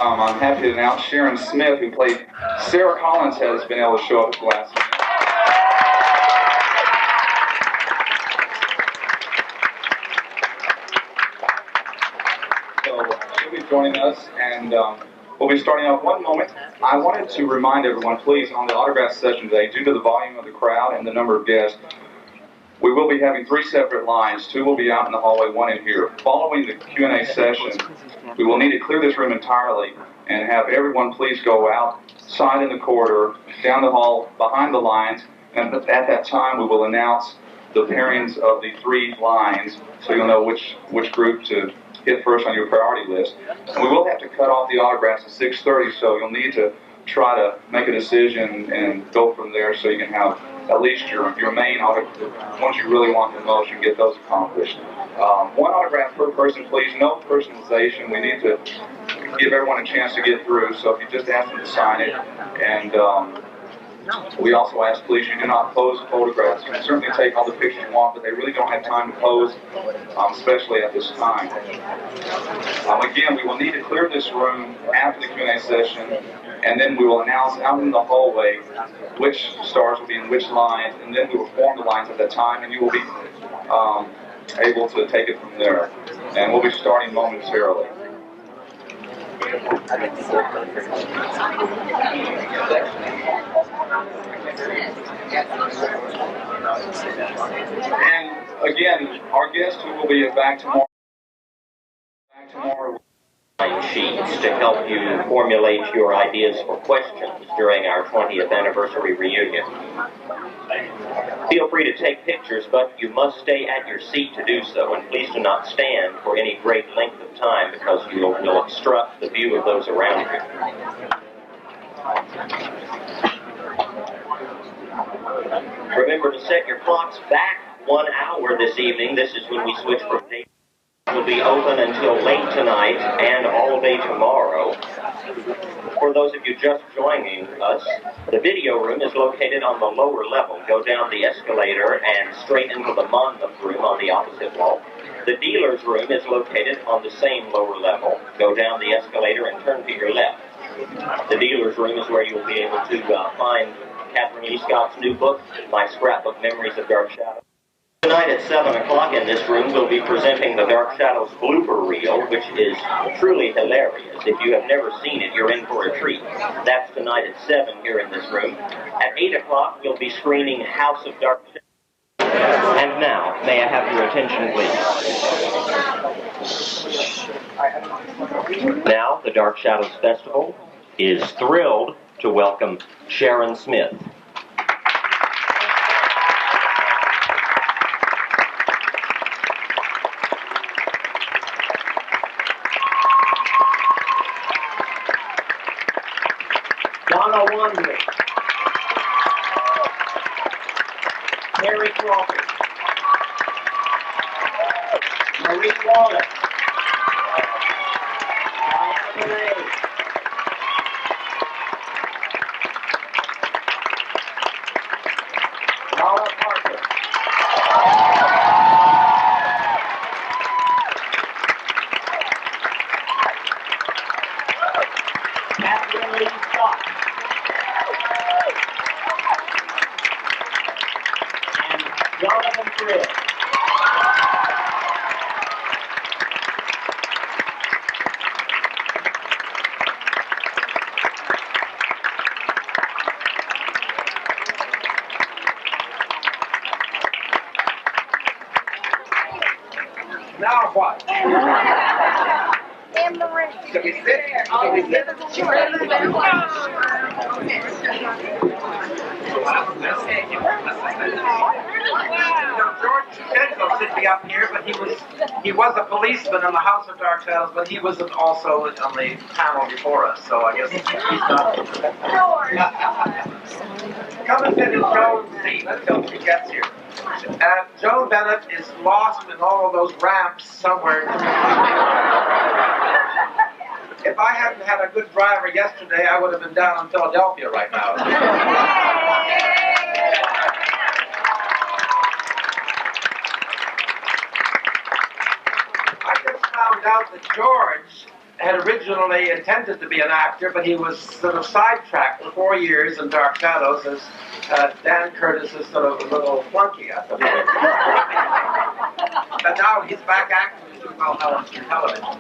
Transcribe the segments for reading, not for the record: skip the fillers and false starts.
I'm happy to announce Sharon Smith, who played Sarah Collins, has been able to show up at the last minute. So she'll be joining us, and we'll be starting off one moment. I wanted to remind everyone, please, on the autograph session today, due to the volume of the crowd and the number of guests, we will be having 3 separate lines. 2 will be out in the hallway, 1 in here. Following the Q&A session, we will need to clear this room entirely and have everyone please go outside in the corridor, down the hall, behind the lines, and at that time we will announce the pairings of the 3 lines so you'll know which group to hit first on your priority list. And we will have to cut off the autographs at 6:30, so you'll need to try to make a decision and go from there so you can have at least your main autograph. Once you really want the most, you can get those accomplished. 1 autograph per person, please. No personalization. We need to give everyone a chance to get through, so if you just ask them to sign it. And we also ask, please, you do not pose photographs. You can certainly take all the pictures you want, but they really don't have time to pose, especially at this time. Again, we will need to clear this room after the Q&A session, and then we will announce out in the hallway which stars will be in which lines, and then we will form the lines at that time, and you will be able to take it from there. And we'll be starting momentarily. And again, our guest who will be back tomorrow. Sheets to help you formulate your ideas for questions during our 20th anniversary reunion. Feel free to take pictures, but you must stay at your seat to do so, and please do not stand for any great length of time because you'll obstruct the view of those around you. Remember to set your clocks back 1 hour this evening. This is when we switch from day. Will be open until late tonight and all day tomorrow. For those of you just joining us, the video room is located on the lower level. Go down the escalator and straight into the Monmouth room on the opposite wall. The dealer's room is located on the same lower level. Go down the escalator and turn to your left. The dealer's room is where you'll be able to find Kathryn Leigh Scott's new book, My Scrapbook Memories of Dark Shadows. Tonight at 7 o'clock in this room, we'll be presenting the Dark Shadows blooper reel, which is truly hilarious. If you have never seen it, you're in for a treat. That's tonight at 7 here in this room. At 8 o'clock, we'll be screening House of Dark Shadows. And now, may I have your attention, please? Now, the Dark Shadows Festival is thrilled to welcome Sharon Smith. Donna Wandrey, Crawford, Wallace, Millay, Lara Parker, Kathryn Leigh Scott, and Jonathan Frid. Now what? Should we sit? Should we sit? George DiCenzo should be up here, but he was a policeman in the House of Dark Shadows, but he was also on the panel before us, so I guess he's not. Come and sit in Joan's seat until she gets here. Joan Bennett is lost in all of those ramps somewhere. If I hadn't had a good driver yesterday, I would have been down in Philadelphia right now. I just found out that George had originally intended to be an actor, but he was sort of sidetracked for 4 years in Dark Shadows as Dan Curtis's sort of little flunky at the moment. But now he's back acting, as you well know, on television.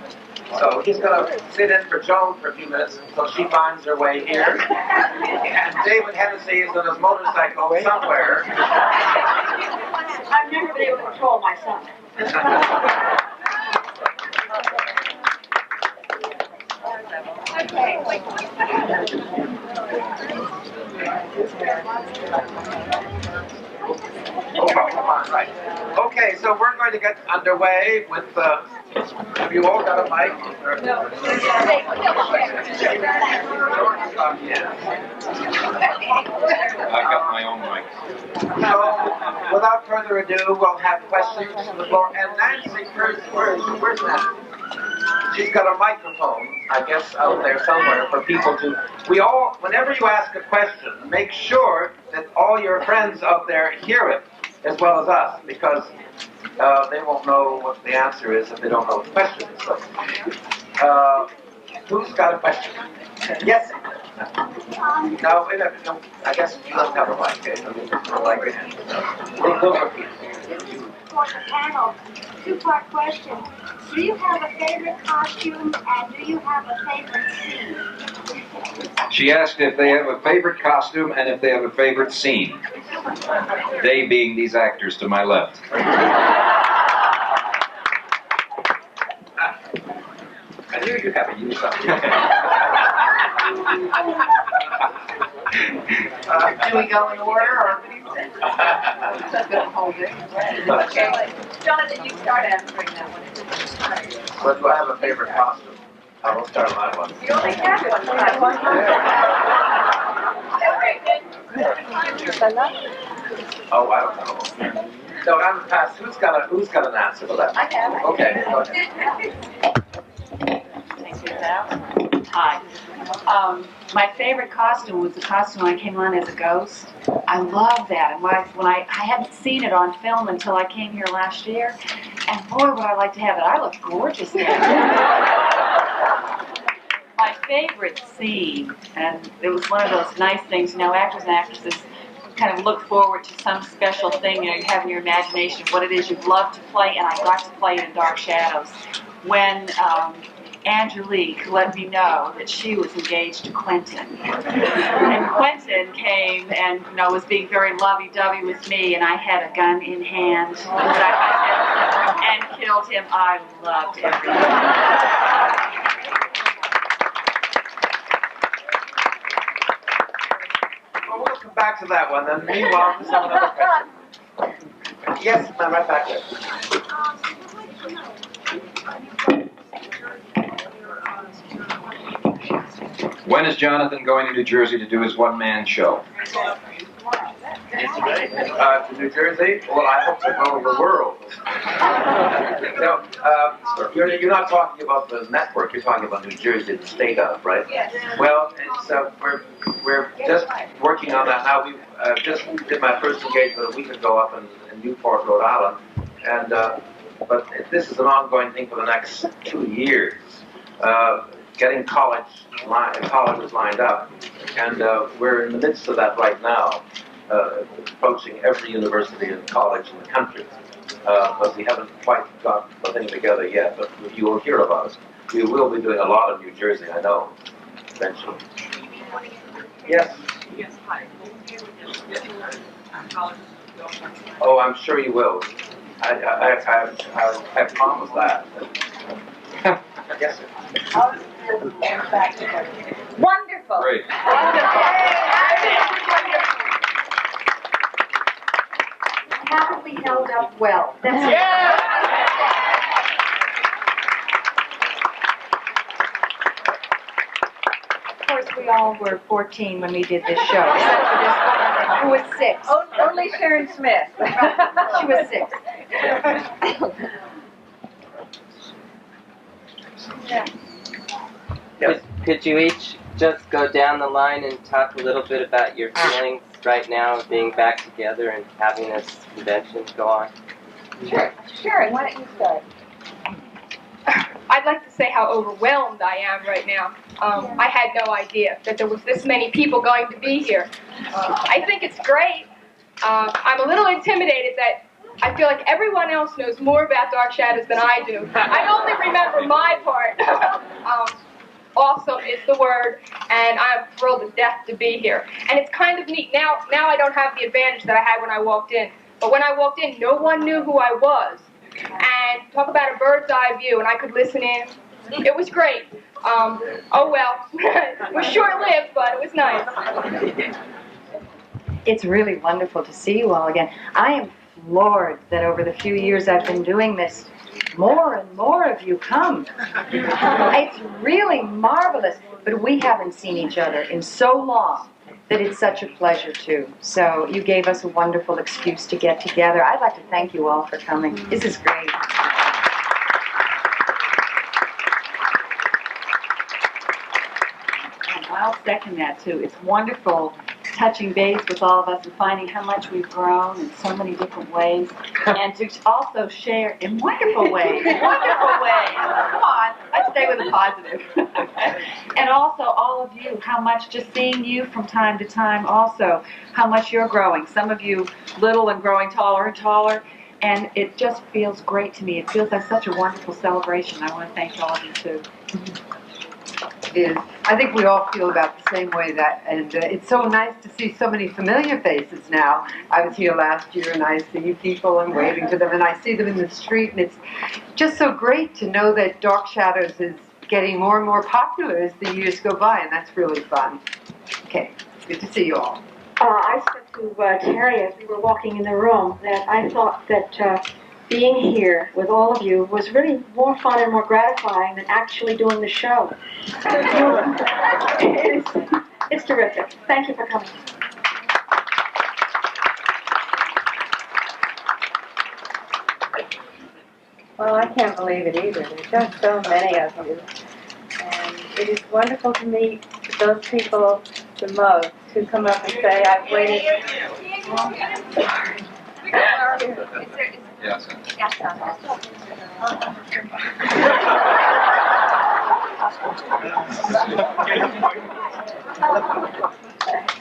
So he's going to sit in for Joan for a few minutes until she finds her way here. And David Hennessy is on his motorcycle somewhere. I've never been able to control my son. Oh, come on, right. Okay, so we're going to get underway with, have you all got a mic? No. I've got my own mic. So, without further ado, we'll have questions from the floor. And Nancy, where's Nancy? She's got a microphone, I guess, out there somewhere for people to... whenever you ask a question, make sure that all your friends out there hear it, as well as us, because they won't know what the answer is if they don't know what the question is. So, who's got a question? Yes? No, wait a minute. No, I guess you don't have a mic. Okay? I mean, like it. For the panel, two-part question. Do you have a favorite costume and do you have a favorite scene? She asked if they have a favorite costume and if they have a favorite scene. They being these actors to my left. I knew you had to use something. Do we go in order or? Okay. Jonathan, you start answering that one. But do I have a favorite costume? I will start my one. You only have one. Oh, I don't know. No, I'm past. Who's got an answer for that? I have it. Okay, go ahead. Hi. My favorite costume was the costume I came on as a ghost. I love that. And when I hadn't seen it on film until I came here last year, and boy, would I like to have it. I looked gorgeous there. My favorite scene, and it was one of those nice things, actors and actresses kind of look forward to some special thing, you have in your imagination of what it is you'd love to play, and I got to play it in Dark Shadows. When Angelique let me know that she was engaged to Quentin. And Quentin came and was being very lovey-dovey with me, and I had a gun in hand and killed him. I loved everything. Well, we'll come back to that one. Then meanwhile, let's have another question. Yes, ma'am, right back there. When is Jonathan going to New Jersey to do his one-man show? To New Jersey? Well, I hope to go the world. No, you're not talking about the network. You're talking about New Jersey, the state of, right? Yes. Well, it's, we're just working on that now. We just did my first engagement a week ago up in Newport, Rhode Island, and but this is an ongoing thing for the next 2 years. Getting colleges lined up, and we're in the midst of that right now, approaching every university and college in the country. But we haven't quite got the thing together yet, but you will hear about it. We will be doing a lot of New Jersey, I know, eventually. Yes? Yes, hi. Oh, I'm sure you will. I promise that. Yes, sir. Wonderful. Great. Haven't we held up well? Of course, we all were 14 when we did this show. Who was 6? Only Sharon Smith. She was 6. Yes. Could you each just go down the line and talk a little bit about your feelings right now of being back together and having this convention go on? Sure. Sharon, why don't you start? I'd like to say how overwhelmed I am right now. I had no idea that there was this many people going to be here. I think it's great. I'm a little intimidated that I feel like everyone else knows more about Dark Shadows than I do. I only remember my part. Awesome is the word, and I'm thrilled to death to be here. And it's kind of neat. Now I don't have the advantage that I had when I walked in. But when I walked in, no one knew who I was. And talk about a bird's eye view, and I could listen in. It was great. Oh well, it was short-lived, but it was nice. It's really wonderful to see you all again. I am floored that over the few years I've been doing this, more and more of you come. It's really marvelous, but we haven't seen each other in so long that it's such a pleasure too. So you gave us a wonderful excuse to get together. I'd like to thank you all for coming. This is great. And I'll second that too. It's wonderful touching base with all of us and finding how much we've grown in so many different ways, and to also share in wonderful ways. Wonderful ways. Come on, let's stay with the positive. And also all of you, how much just seeing you from time to time also, how much you're growing. Some of you little and growing taller and taller, and it just feels great to me. It feels like such a wonderful celebration. I want to thank all of you too. Is I think we all feel about the same way, that, and it's so nice to see so many familiar faces now. I was here last year and I see people and waving to them, and I see them in the street, and it's just so great to know that Dark Shadows is getting more and more popular as the years go by, and that's really fun. Okay, it's good to see you all. I said to Terry as we were walking in the room that I thought that being here with all of you was really more fun and more gratifying than actually doing the show. It's terrific. Thank you for coming. Well, I can't believe it either. There's just so many of you. And it is wonderful to meet those people the most who come up and say, I've waited. Yes.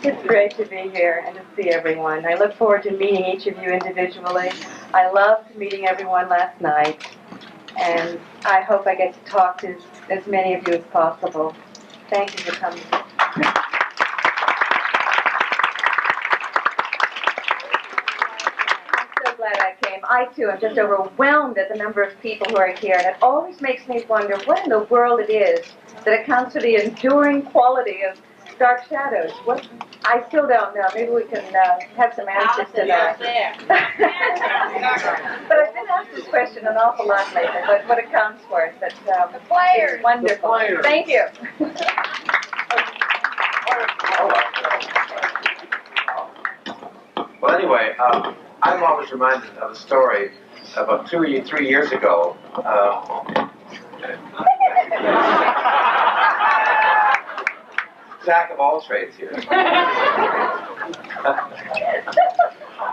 It's great to be here and to see everyone. I look forward to meeting each of you individually. I loved meeting everyone last night, and I hope I get to talk to as many of you as possible. Thank you for coming. Glad I came. I too am just overwhelmed at the number of people who are here, and it always makes me wonder what in the world it is that accounts for the enduring quality of Dark Shadows. What I still don't know. Maybe we can have some answers to that. But I've been asked this question an awful lot lately. But what accounts for it? That the players. It's wonderful. Thank you. Well, anyway, I'm always reminded of a story about 2 or 3 years ago. Jack of all trades here.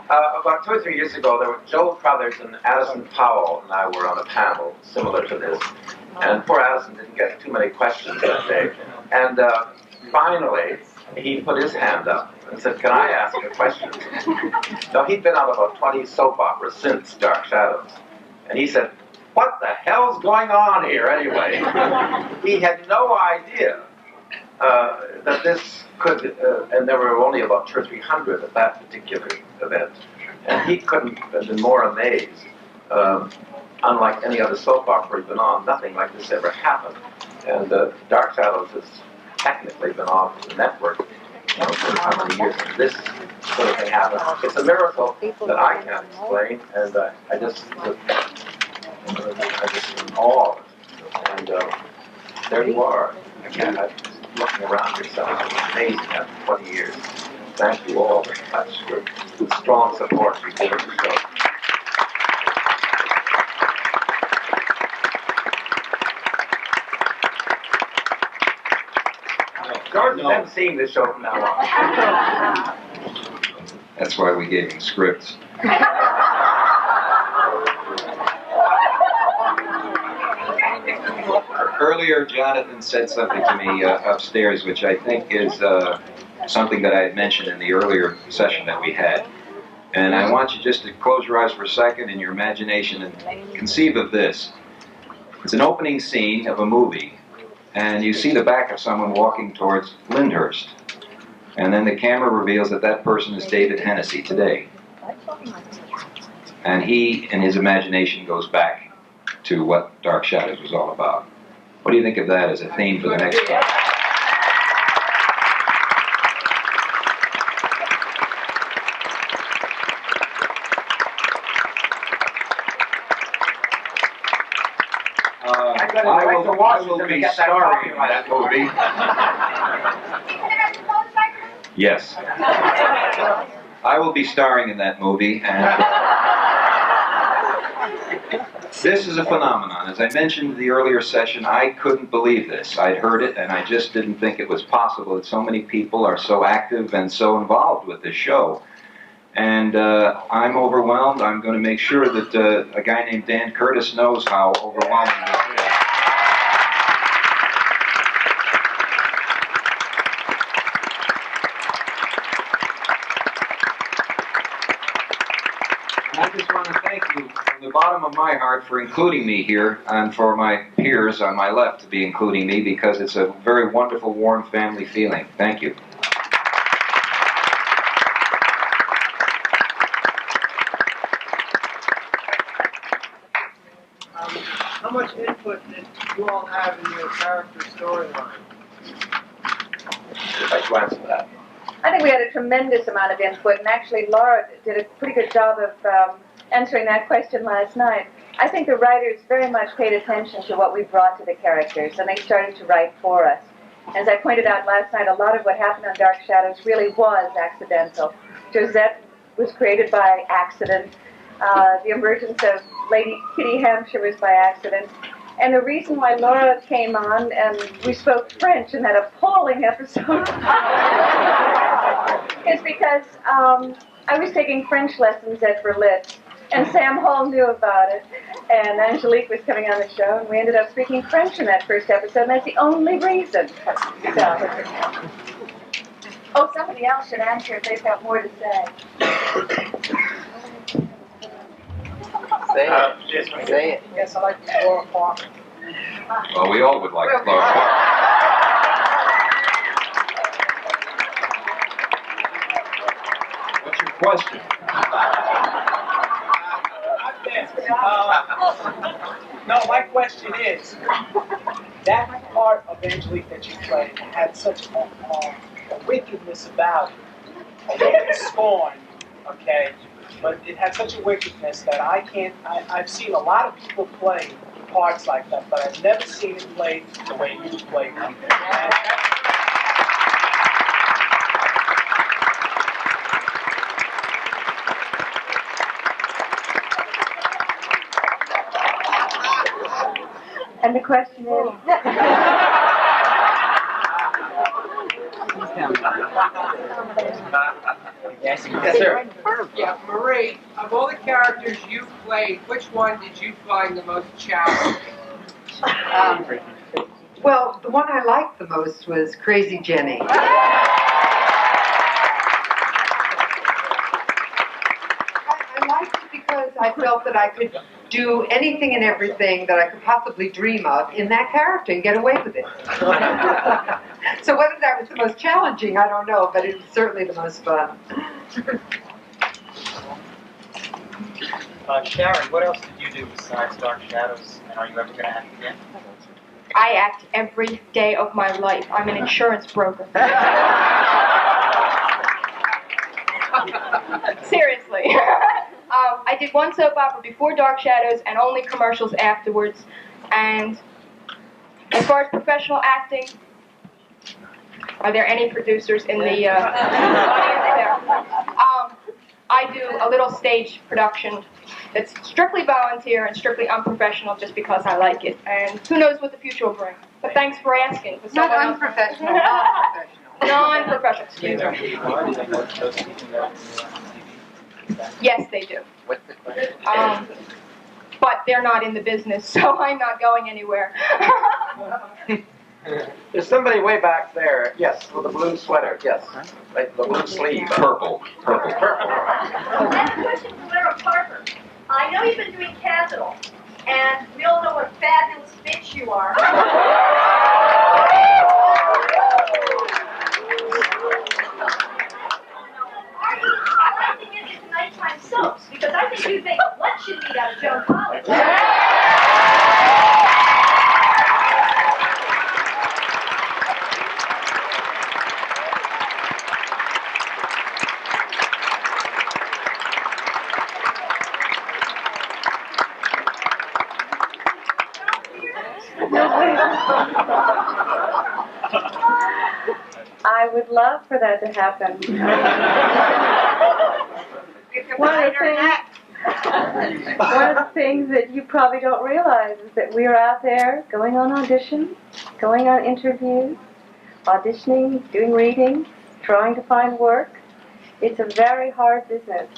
About 2 or 3 years ago, there were Joe Crothers and Addison Powell and I were on a panel similar to this. And poor Addison didn't get too many questions that day. And finally, he put his hand up and said, "Can I ask a question?" Now, he'd been on about 20 soap operas since Dark Shadows. And he said, "What the hell's going on here anyway?" He had no idea that this could, and there were only about 200 or 300 at that particular event. And he couldn't have been more amazed. Unlike any other soap opera he'd been on, nothing like this ever happened. And Dark Shadows has technically been off the network for how many years. This sort of thing happened. It's a miracle that I can't explain, and I just in awe of it. And there you are. Again, looking around yourself, it's amazing after 20 years. Thank you all very much for the strong support you give the show. George is never seeing this show from now on. That's why we gave him scripts. Earlier, Jonathan said something to me upstairs, which I think is something that I had mentioned in the earlier session that we had. And I want you just to close your eyes for a second in your imagination and conceive of this. It's an opening scene of a movie, and you see the back of someone walking towards Lyndhurst. And then the camera reveals that that person is David Hennessy today. And he, in his imagination, goes back to what Dark Shadows was all about. What do you think of that as a theme for the next one? I will be starring in that movie. Yes. I will be starring in that movie, and this is a phenomenon. As I mentioned in the earlier session, I couldn't believe this. I'd heard it, and I just didn't think it was possible that so many people are so active and so involved with this show. And I'm overwhelmed. I'm going to make sure that a guy named Dan Curtis knows how overwhelming this is. I just want to thank you from the bottom of my heart for including me here, and for my peers on my left to be including me, because it's a very wonderful, warm family feeling. Thank you. How much input did you all have in your character storyline? I'd like to answer that. I think we had a tremendous amount of input, and actually Laura did a pretty good job of answering that question last night. I think the writers very much paid attention to what we brought to the characters, and they started to write for us. As I pointed out last night, a lot of what happened on Dark Shadows really was accidental. Josette was created by accident. The emergence of Lady Kitty Hampshire was by accident. And the reason why Laura came on and we spoke French in that appalling episode is because I was taking French lessons at Berlitz, and Sam Hall knew about it, and Angelique was coming on the show, and we ended up speaking French in that first episode, and that's the only reason. So. Oh, somebody else should answer if they've got more to say. Say it. Say it. Yes, I like Lara Parker. Well, we all would like Lara Parker. What's your question? No, my question is, that part of Angelique that you played had such a wickedness about it. A little scorn, okay? But it had such a wickedness that I've seen a lot of people play parts like that, but I've never seen it played the way you played it. And the question is... Yes, sir. Yeah, Marie, of all the characters you played, which one did you find the most challenging? Well, the one I liked the most was Crazy Jenny. I liked it because I felt that I could do anything and everything that I could possibly dream of in that character and get away with it. So whether that was the most challenging, I don't know, but it was certainly the most fun. Sharon, what else did you do besides Dark Shadows, and are you ever going to act again? I act every day of my life. I'm an insurance broker. Seriously. I did one soap opera before Dark Shadows and only commercials afterwards. And as far as professional acting, are there any producers in the audience there? I do a little stage production that's strictly volunteer and strictly unprofessional just because I like it. And who knows what the future will bring. But thanks for asking. Not unprofessional, non-professional. Non-professional, excuse me. Yes, they do. What's the question? But they're not in the business, so I'm not going anywhere. There's somebody way back there. Yes, with a blue sweater. Yes, like the blue sleeve. Purple. Purple. I have a question for Lara Parker. I know you've been doing Capital, and we all know what a fabulous bitch you are. Are you collecting into nighttime soaps? Because I think you'd make a luncheon meat out of Joan Collins. I would love for that to happen. One of the things that you probably don't realize is that we're out there going on auditions, going on interviews, auditioning, doing readings, trying to find work. It's a very hard business.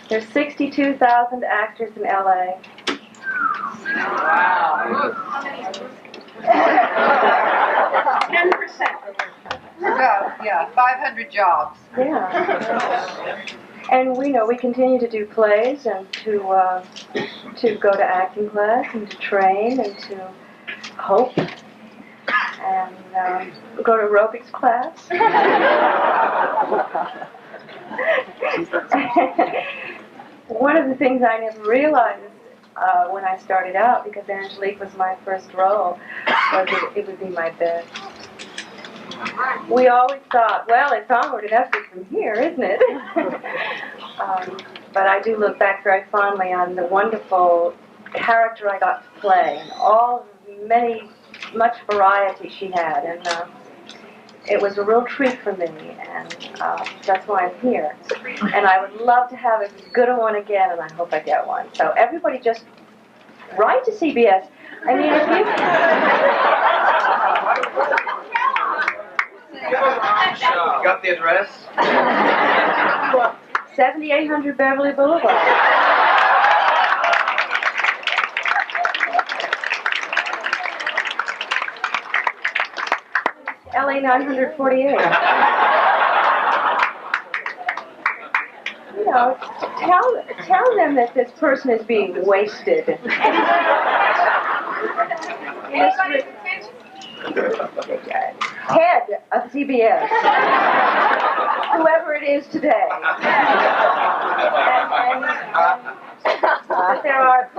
There's 62,000 actors in LA. Wow. 10%. Yeah, 500 jobs. Yeah. And we know we continue to do plays and to go to acting class and to train and to hope and go to aerobics class. One of the things I never realized when I started out, because Angelique was my first role, was that it would be my best. We always thought, well, it's onward and upward from here, isn't it? But I do look back very fondly on the wonderful character I got to play and all much variety she had, and it was a real treat for me, and that's why I'm here. And I would love to have as good a one again, and I hope I get one. So everybody just write to CBS. I mean, if you... Got the address? 7800 Beverly Boulevard. LA 948. You know, tell them that this person is being wasted. Head of CBS, whoever it is today. And there are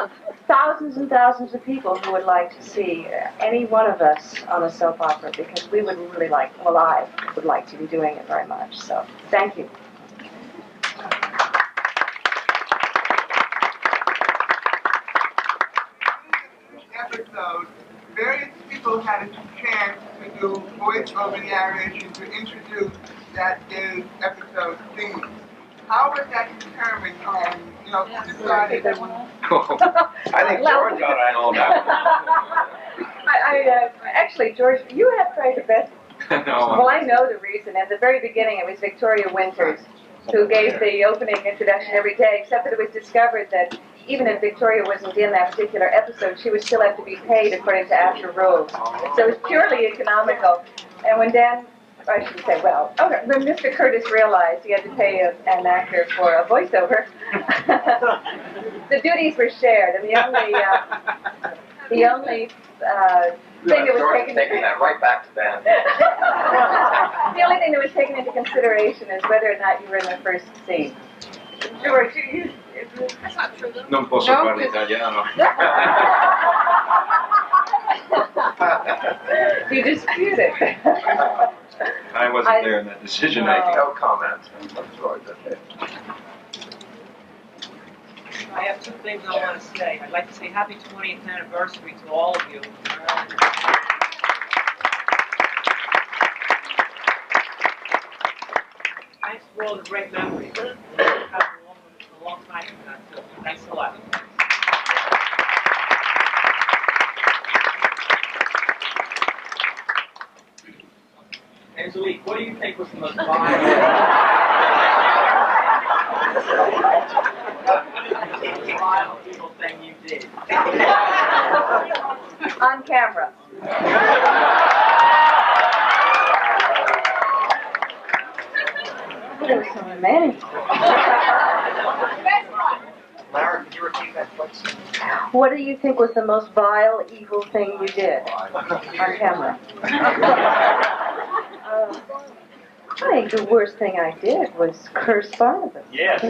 thousands and thousands of people who would like to see any one of us on a soap opera, because we would really like, well, I would like to be doing it very much. So, thank you. Episode, various people had a chance to do voice-over narration to introduce that day's episode theme. How was that determined and, decided? I think George got it all down. Actually, George, you have tried the best. No. Well, I know the reason. At the very beginning, it was Victoria Winters who gave the opening introduction every day, except that it was discovered that even if Victoria wasn't in that particular episode, she would still have to be paid according to after rules. So it was purely economical. And when Dan, I should say, well, okay, when Mr. Curtis realized he had to pay an actor for a voiceover, the duties were shared, and the only thing that was taken that right back to Dan. the only thing that was taken into consideration is whether or not you were in the first scene. George, that's not true, though. Non posso parlare italiano. You dispute it. I wasn't there in that decision making. No comment from George. Okay. I have two things I want to say. I'd like to say happy 20th anniversary to all of you. Thanks for all the great memories. It's been a long time from that, so thanks a lot. Angelique, what do you think was the most viral thing you did? I on camera. It was so romantic. Lara, can you repeat that question? What do you think was the most vile, evil thing you did on camera? I think the worst thing I did was curse Barnabas. Yes.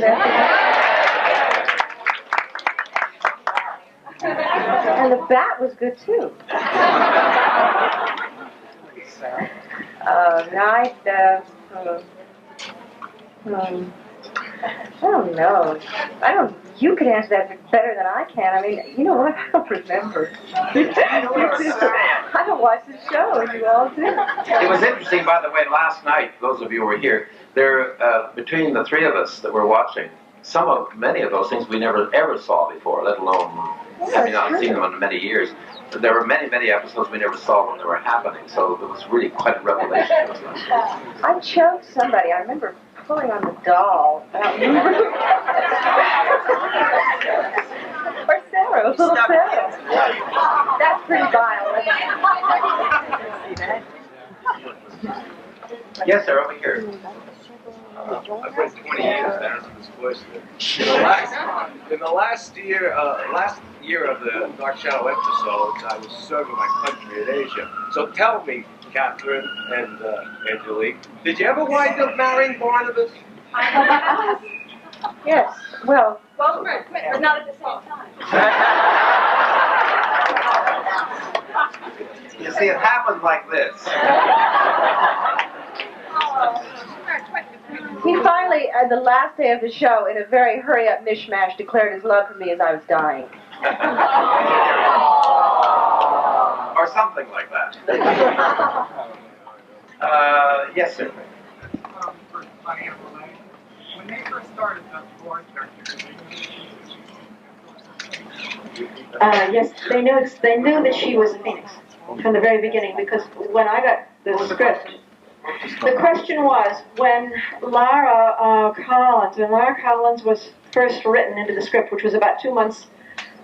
And the bat was good too. I don't know. You could answer that better than I can. I mean, you know what? I don't remember. I don't watch the show, and you all do. It was interesting, by the way, last night, those of you who were here, there, between the three of us that were watching, many of those things we never ever saw before, let alone having not seen them in many years. There were many, many episodes we never saw when they were happening, so it was really quite a revelation. I choked somebody. I remember pulling on the doll. Or Sarah, little Sarah. That's pretty vile. Yes, sir, over here. I've read 20 years down to this voice there. In the last year of the Dark Shadow episodes, I was serving my country in Asia. So tell me, Kathryn and Angelique, did you ever wind up marrying Barnabas? Yes, well, but not at the same time. You see, it happened like this. He finally, at the last day of the show, in a very hurry-up mishmash, declared his love for me as I was dying. Or something like that. Yes, sir. When they first started the voice Yes, they knew that she was a Phoenix from the very beginning, because when I got the script, the question was when Lara Collins was first written into the script, which was about 2 months.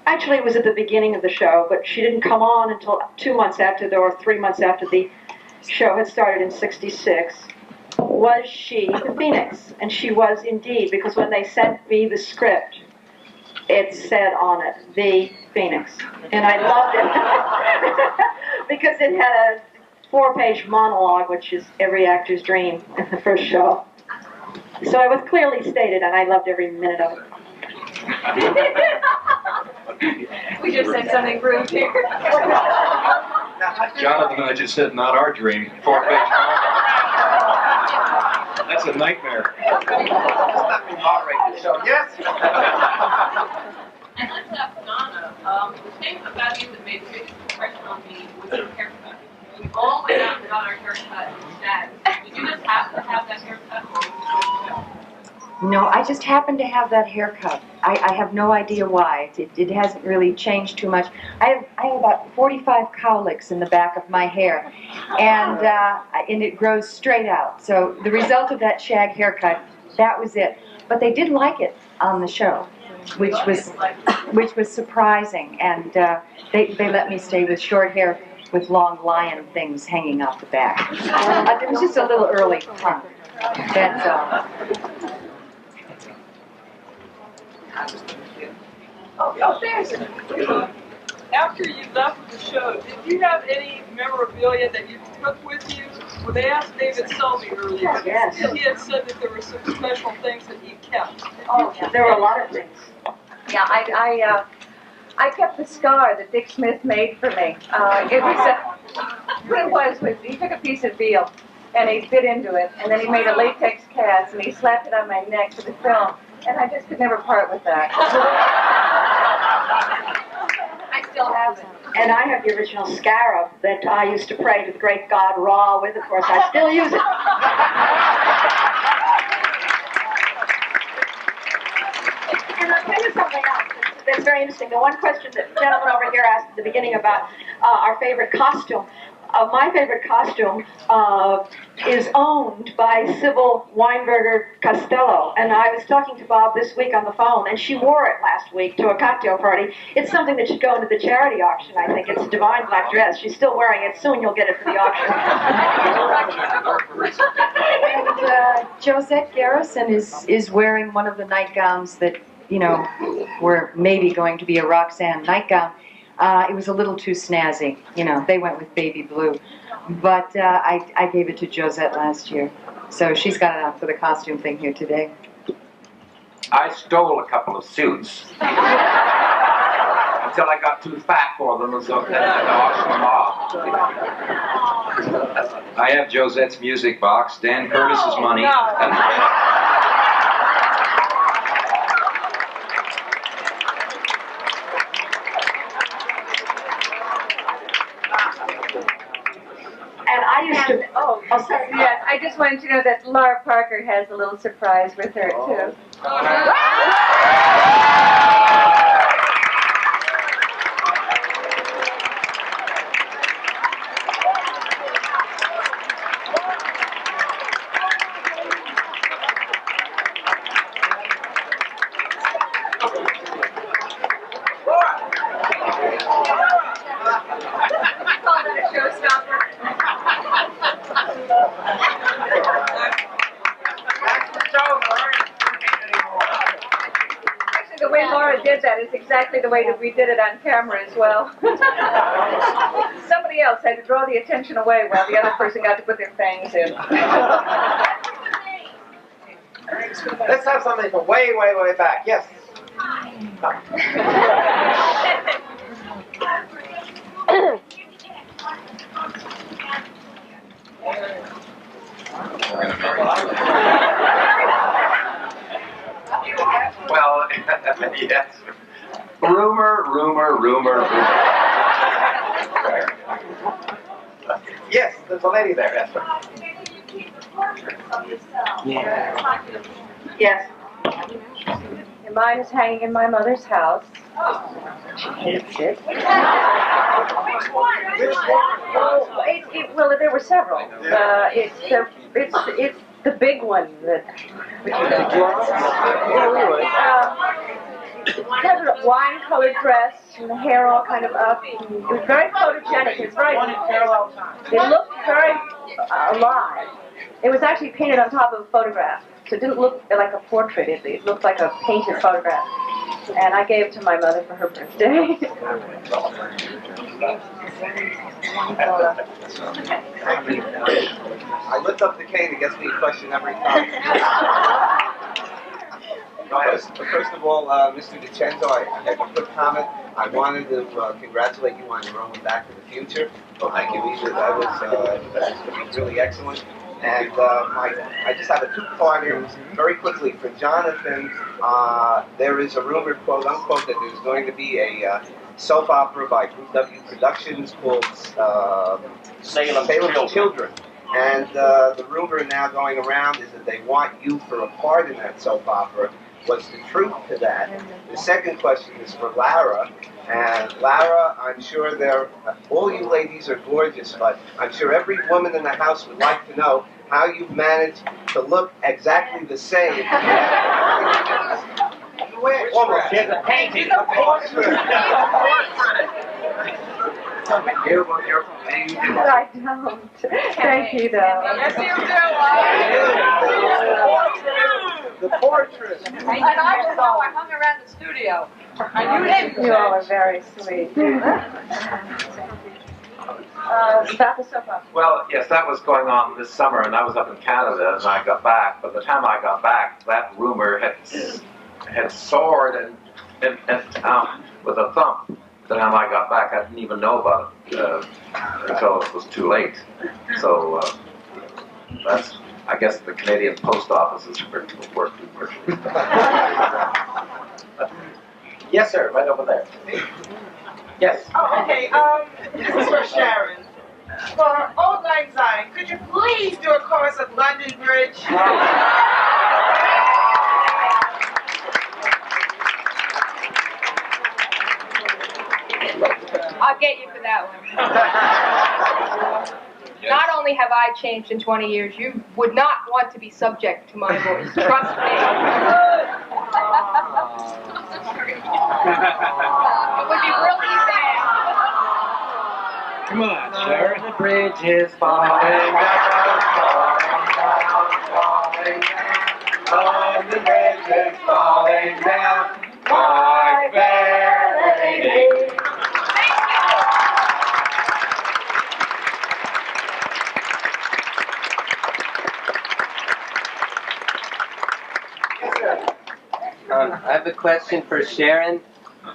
Actually, it was at the beginning of the show, but she didn't come on until 2 months after, or 3 months after the show had started in '66. Was she the Phoenix? And she was indeed, because when they sent me the script, it said on it, the Phoenix. And I loved it because it had a 4-page monologue, which is every actor's dream in the first show. So it was clearly stated, and I loved every minute of it. We just said something rude here. Jonathan and I just said, not our dream. 4-page That's a nightmare. Let me moderate the show. Yes? I'd like to ask Donna, the thing about you that made the biggest impression on me was your haircut. We all went out and got our haircut in Stag. Did you just happen to have that haircut, or was it? No, I just happened to have that haircut. I have no idea why. It hasn't really changed too much. I have about 45 cowlicks in the back of my hair, and it grows straight out. So the result of that shag haircut, that was it. But they did like it on the show, which was surprising. And they let me stay with short hair with long lion things hanging off the back. It was just a little early. That's all. Pierson. After you left the show, did you have any memorabilia that you took with you? Well, they asked David Selby earlier. Yes. He had said that there were some special things that he kept. Oh, yeah, there were a lot of things. Yeah, I kept the scar that Dick Smith made for me. What it was he took a piece of veal and he bit into it, and then he made a latex cast and he slapped it on my neck for the film, and I just could never part with that. I still have it. And I have the original scarab that I used to pray to the great god Ra with. Of course, I still use it. And I'll tell you something else that's very interesting. The one question that the gentleman over here asked at the beginning about our favorite costume. my favorite costume is owned by Sybil Weinberger Costello. And I was talking to Bob this week on the phone, and she wore it last week to a cocktail party. It's something that should go into the charity auction, I think. It's a divine black dress. She's still wearing it. Soon you'll get it for the auction. And Josette Garrison is wearing one of the nightgowns that, you know, were maybe going to be a Roxanne nightgown. It was a little too snazzy. You know, they went with baby blue. But I gave it to Josette last year. So she's got it on for the costume thing here today. I stole a couple of suits until I got too fat for them, and so then I had to auction them off. I have Josette's music box, Dan Curtis's money. And I used to... Oh, sorry. Yes, I just wanted to know that Lara Parker has a little surprise with her, too. The way Laura did that is exactly the way that we did it on camera as well. Somebody else had to draw the attention away while the other person got to put their fangs in. Let's have something from way, way, way back. Yes. Well, yes. Rumor. Yes, there's a lady there, yes, sir. Yes. And mine is hanging in my mother's house. She hates it. Well, there were several. It's the big one that. It has a wine-colored dress and the hair all kind of up. It was very photogenic. It looked very alive. It was actually painted on top of a photograph, so it didn't look like a portrait. It looked like a painted photograph. And I gave it to my mother for her birthday. I lift up the cane and gets me a question every time. First of all, Mr. DiCenzo, I have a quick comment. I wanted to congratulate you on your own Back to the Future. Thank you, Lisa. That was really excellent. And I just have a two-parter very quickly for Jonathan. There is a rumor, quote unquote, that there's going to be a soap opera by Group W Productions called Salem's Children. And the rumor now going around is that they want you for a part in that soap opera. What's the truth to that? The second question is for Lara. And Lara, I'm sure all you ladies are gorgeous, but I'm sure every woman in the house would like to know how you've managed to look exactly the same. Almost. Here's a painting. I don't. Thank you, though. Yes, you do. The portrait. And I don't know. I hung around the studio. And you didn't. You all are very sweet. About the soap opera. Well, yes, that was going on this summer, and I was up in Canada, and I got back. By the time I got back, that rumor had soared and with a thump. By the time I got back, I didn't even know about it until it was too late. So that's, I guess, the Canadian Post Office is working virtually. Yes, sir, right over there. Yes. Oh, okay. This is for Sharon. For Old Lang Syne, could you please do a chorus of London Bridge? I'll get you for that one. Not only have I changed in 20 years, you would not want to be subject to my voice. Trust me. It would be really bad. Come on, Sharon. The bridge is falling down, falling down. Oh, the bridge is falling down, my fair lady. I have a question for Sharon,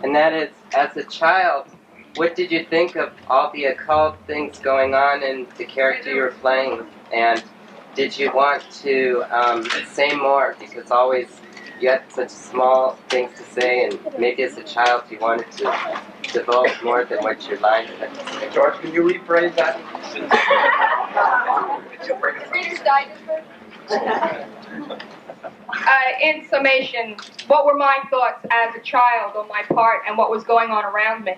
and that is, as a child, what did you think of all the occult things going on in the character you were playing? And did you want to say more? Because always you had such small things to say, and maybe as a child you wanted to divulge more than what your lines had to say. George, can you rephrase that? Reader's Digest. In summation, what were my thoughts as a child on my part and what was going on around me?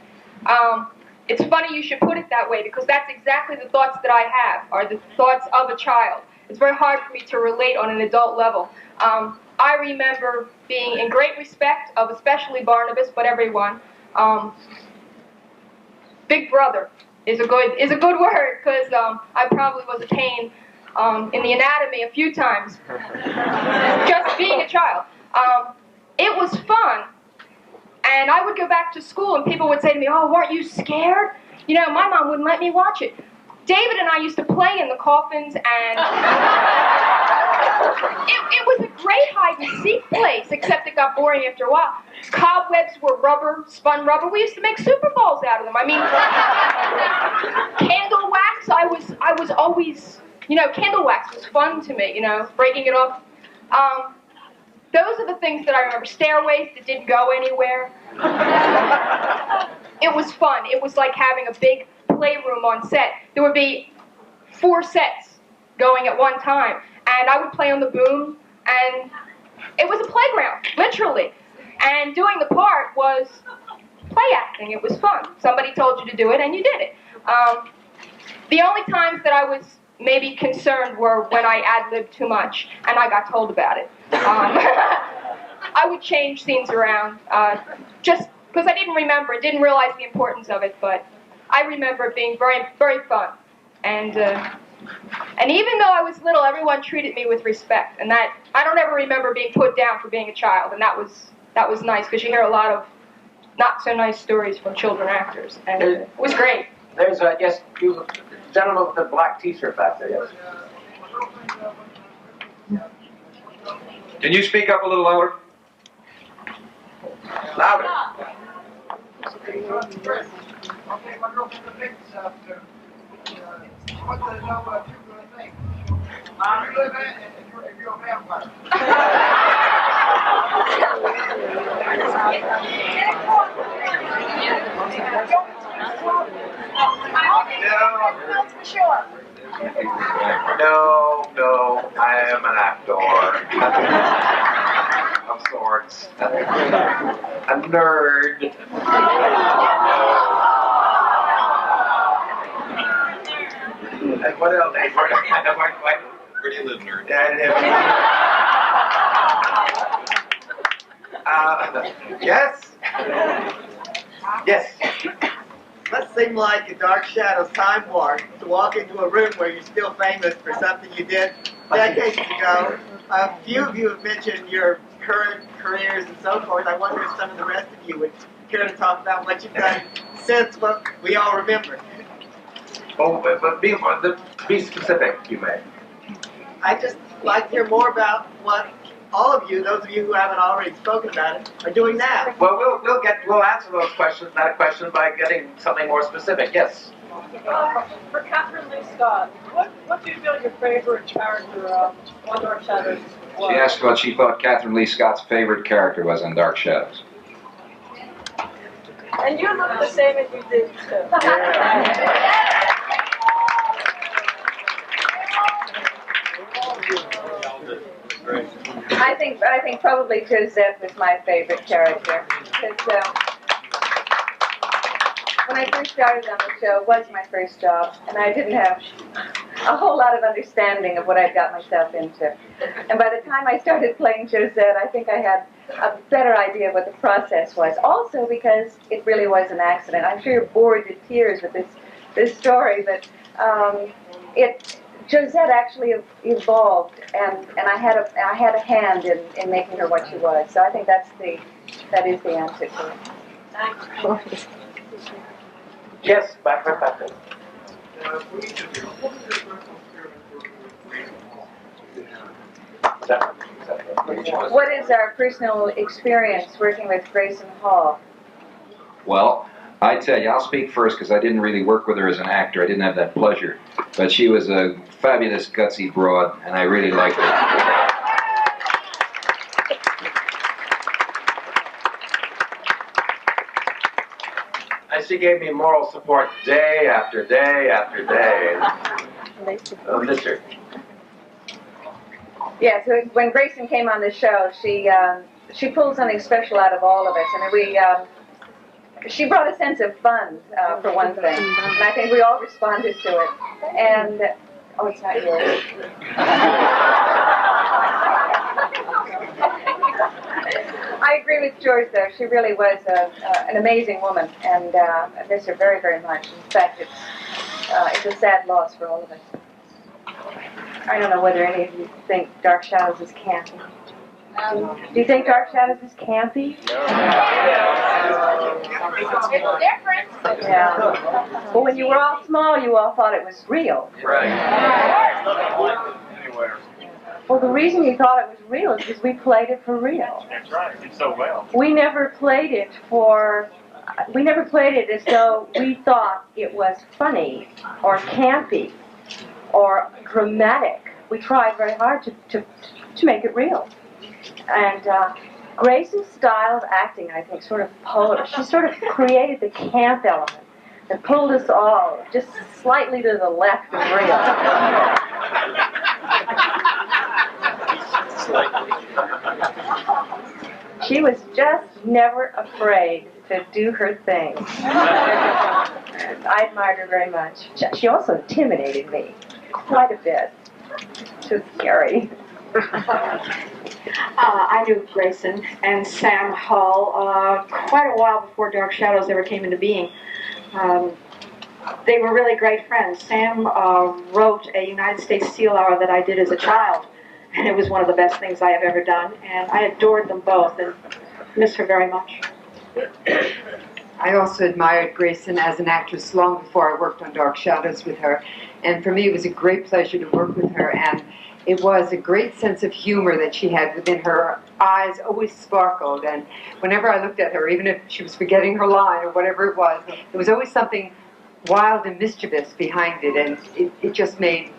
It's funny you should put it that way, because that's exactly the thoughts that I have, are the thoughts of a child. It's very hard for me to relate on an adult level. I remember being in great respect of especially Barnabas, but everyone. Big brother is a good word, because I probably was a pain in the anatomy a few times, just being a child. It was fun, and I would go back to school and people would say to me, "Oh, weren't you scared?" You know, my mom wouldn't let me watch it. David and I used to play in the coffins, and it was a great hide-and-seek place, except it got boring after a while. Cobwebs were rubber, spun rubber. We used to make Super Bowls out of them. I mean, candle wax, I was always, you know, candle wax was fun to me, you know, breaking it off. Those are the things that I remember. Stairways that didn't go anywhere. It was fun. It was like having a big playroom on set. There would be 4 sets going at one time, and I would play on the boom, and it was a playground, literally. And doing the part was play acting. It was fun. Somebody told you to do it, and you did it. The only times that I was maybe concerned were when I ad-libbed too much, and I got told about it. I would change scenes around, just because I didn't remember it, didn't realize the importance of it, but I remember it being very, very fun. And even though I was little, everyone treated me with respect, and that, I don't ever remember being put down for being a child, and that was nice, because you hear a lot of not so nice stories from children actors, and it was great. There's, yes, you, gentleman with the black t-shirt back there, yes. Can you speak up a little louder? Louder. Okay, my girlfriend thinks she wants to know what you're going to think. You live in it, and if you're a vampire. No, I am an actor. Of sorts. A nerd. And what else? Where do you live, nerd? Yes? Yes. Must seem like a Dark Shadows time warp to walk into a room where you're still famous for something you did decades ago. A few of you have mentioned your current careers and so forth. I wonder if some of the rest of you would care to talk about what you've done since what we all remember. Oh, but be specific, you may. I'd just like to hear more about what all of you, those of you who haven't already spoken about it, are doing now. Well, we'll answer those questions, that question, by getting something more specific. Yes. For Kathryn Leigh Scott, what do you feel your favorite character on Dark Shadows was? She asked what she thought Kathryn Leigh Scott's favorite character was on Dark Shadows. And you look the same as you did too. I think probably Joseph is my favorite character, because when when I first started on the show, it was my first job, and I didn't have a whole lot of understanding of what I'd got myself into. And by the time I started playing Josette, I think I had a better idea of what the process was. Also because it really was an accident. I'm sure you're bored to tears with this story, but Josette actually evolved, and I had a hand in making her what she was. So I think that is the answer to it. Thanks. Yes, back there. What is our personal experience working with Grayson Hall? Well, I tell you, I'll speak first because I didn't really work with her as an actor. I didn't have that pleasure. But she was a fabulous, gutsy broad, and I really liked her. And she gave me moral support day after day after day. Miss her. Yeah, so when Grayson came on the show, she pulled something special out of all of us, and she brought a sense of fun, for one thing, and I think we all responded to it. And oh, it's not yours. I agree with George, though. She really was an amazing woman, and I miss her very, very much. In fact, it's a sad loss for all of us. I don't know whether any of you think Dark Shadows is campy. Do you think Dark Shadows is campy? It's different. Yeah. Well, when you were all small, you all thought it was real. Right. Well, the reason you thought it was real is because we played it for real. That's right. It's so well. We never played it as though we thought it was funny or campy or dramatic. We tried very hard to make it real. And Grayson's style of acting, I think, sort of she sort of created the camp element and pulled us all just slightly to the left of real. She was just never afraid to do her thing. I admired her very much. She also intimidated me quite a bit. She was scary. I knew Grayson and Sam Hull quite a while before Dark Shadows ever came into being. They were really great friends. Sam wrote a United States Steel Hour that I did as a child, and it was one of the best things I have ever done, and I adored them both and miss her very much. I also admired Grayson as an actress long before I worked on Dark Shadows with her, and for me it was a great pleasure to work with her, and it was a great sense of humor that she had within her. Eyes always sparkled, and whenever I looked at her, even if she was forgetting her line or whatever it was, there was always something wild and mischievous behind it, and it just made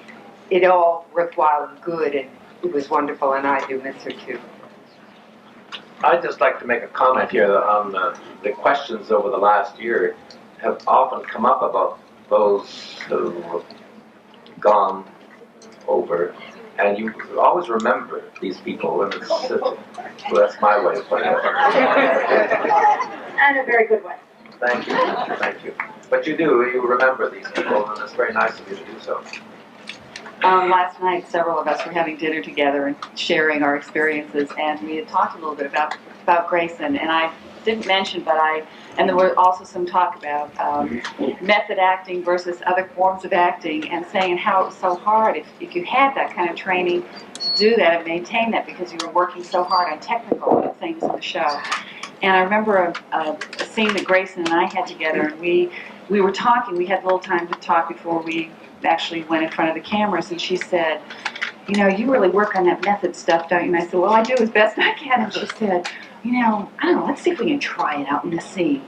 it all worthwhile and good, and it was wonderful, and I do miss her too. I'd just like to make a comment here on the questions over the last year have often come up about those who have gone over, and you always remember these people, and it's, well, that's my way of putting it. And a very good way. Thank you. But you remember these people, and it's very nice of you to do so. Last night, several of us were having dinner together and sharing our experiences, and we had talked a little bit about Grayson, and I didn't mention, and there were also some talk about method acting versus other forms of acting, and saying how it was so hard if you had that kind of training to do that and maintain that, because you were working so hard on technical things in the show. And I remember a scene that Grayson and I had together, and we were talking. We had a little time to talk before we actually went in front of the cameras, and she said, you know, you really work on that method stuff, don't you? And I said, well, I do as best I can. And she said, you know, I don't know, let's see if we can try it out in this scene.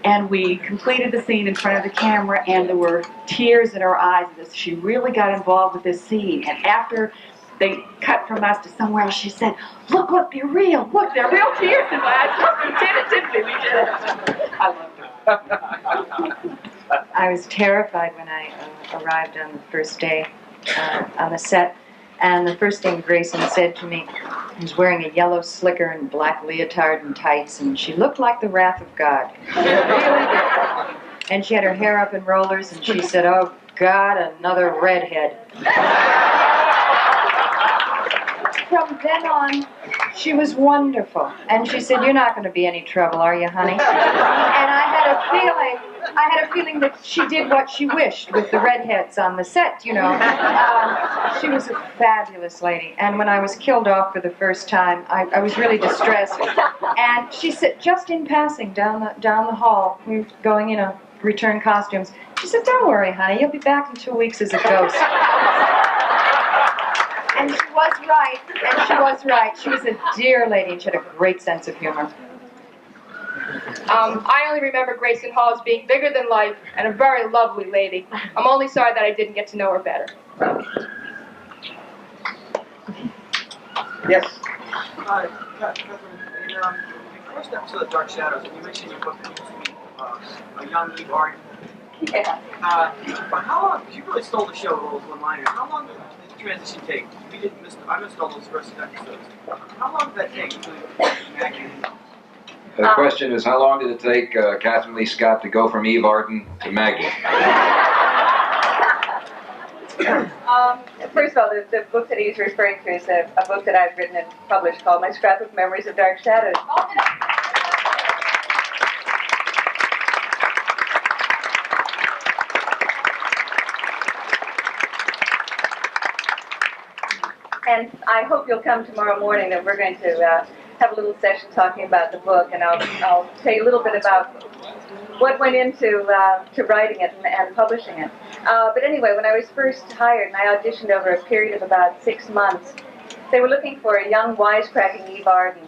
And we completed the scene in front of the camera, and there were tears in her eyes as she really got involved with this scene. And after they cut from us to somewhere else, she said, look, they're real. Look, they're real tears in my eyes. Look, we did it, didn't we? We did it. I loved her. I was terrified when I arrived on the first day on the set, and the first thing Grayson said to me, he was wearing a yellow slicker and black leotard and tights, and she looked like the wrath of God. She really did. and she had her hair up in rollers, and she said, "Oh God, another redhead." From then on, she was wonderful, and she said, "You're not going to be any trouble, are you, honey?" And I had a feeling that she did what she wished with the redheads on the set, you know. She was a fabulous lady, and when I was killed off for the first time, I was really distressed. And she said, just in passing down the hall, we were going, you know, return costumes. She said, "Don't worry, honey, you'll be back in 2 weeks as a ghost." And she was right, She was a dear lady, and she had a great sense of humor. I only remember Grayson Hall as being bigger than life and a very lovely lady. I'm only sorry that I didn't get to know her better. Yes. Hi, Kathryn. In the first episode of Dark Shadows, you mentioned your book that used to be a young Eve Arden. Yeah. But how long? Because you really stole the show with all those one-liners. How long did the transition take? We didn't miss. I missed all those first episodes. How long did that take? The question is, how long did it take Kathryn Leigh Scott to go from Eve Arden to Maggie? First of all, the book that he's referring to is a book that I've written and published called My Scrapbook Memories of Dark Shadows. And I hope you'll come tomorrow morning, that we're going to have a little session talking about the book, and I'll tell you a little bit about what went into to writing it and publishing it. But anyway, when I was first hired, and I auditioned over a period of about 6 months, they were looking for a young, wisecracking Eve Arden.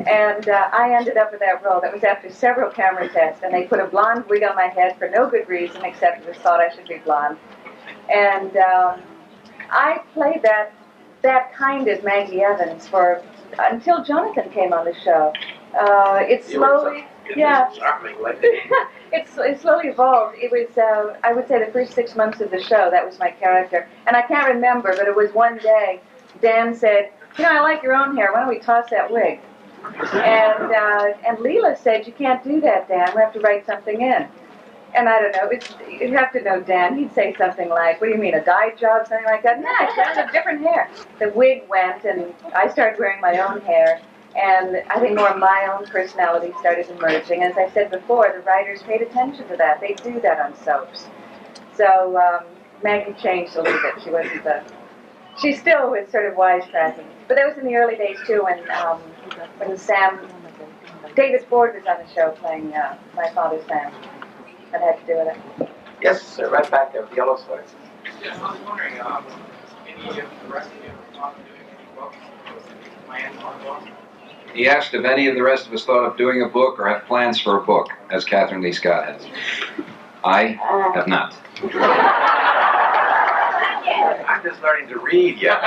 And I ended up with that role. That was after several camera tests, and they put a blonde wig on my head for no good reason, except it was thought I should be blonde. And I played that kind of Maggie Evans until Jonathan came on the show. It slowly, it slowly evolved. It was, I would say, the first 6 months of the show, that was my character. And I can't remember, but it was one day, Dan said, "You know, I like your own hair. Why don't we toss that wig?" And Leela said, "You can't do that, Dan. We have to write something in." And I don't know, you'd have to know Dan. He'd say something like, "What do you mean, a dye job?" Something like that. No, I had a different hair. The wig went, and I started wearing my own hair. And I think more of my own personality started emerging. As I said before, the writers paid attention to that. They do that on soaps. So Maggie changed a little bit. She wasn't she still was sort of wisecracking. But that was in the early days, too, when David Ford was on the show playing my father, Sam. That had to do with it. Yes, sir, right back there with the yellow sweater. Yeah, I was wondering, any of the rest of you ever thought of doing any books? My aunt on. He asked if any of the rest of us thought of doing a book or have plans for a book, as Kathryn Leigh Scott has. I have not. I'm just learning to read yet.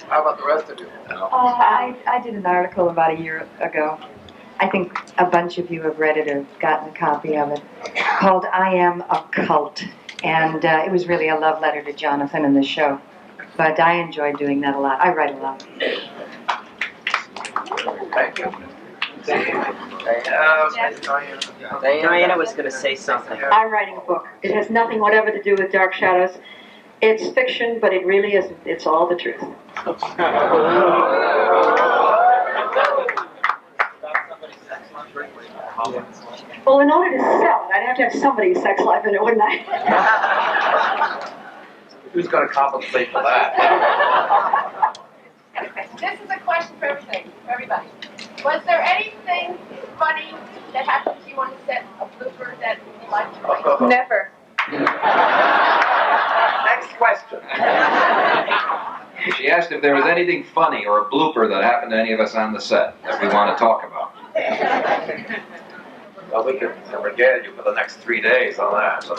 How about the rest of you? I did an article about a year ago. I think a bunch of you have read it or gotten a copy of it, called "I Am a Cult." And it was really a love letter to Jonathan and the show. But I enjoy doing that a lot. I write a lot. Thank you. Diana was going to say something. I'm writing a book. It has nothing whatever to do with Dark Shadows. It's fiction, but it really isn't. It's all the truth. Well, in order to sell it, I'd have to have somebody's sex life in it, wouldn't I? Who's going to compensate for that? This is a question for everybody. Was there anything funny that happened to you on the set, a blooper that you liked to write? Never. Next question. She asked if there was anything funny or a blooper that happened to any of us on the set that we want to talk about. Well, we can regale you for the next 3 days on that. So.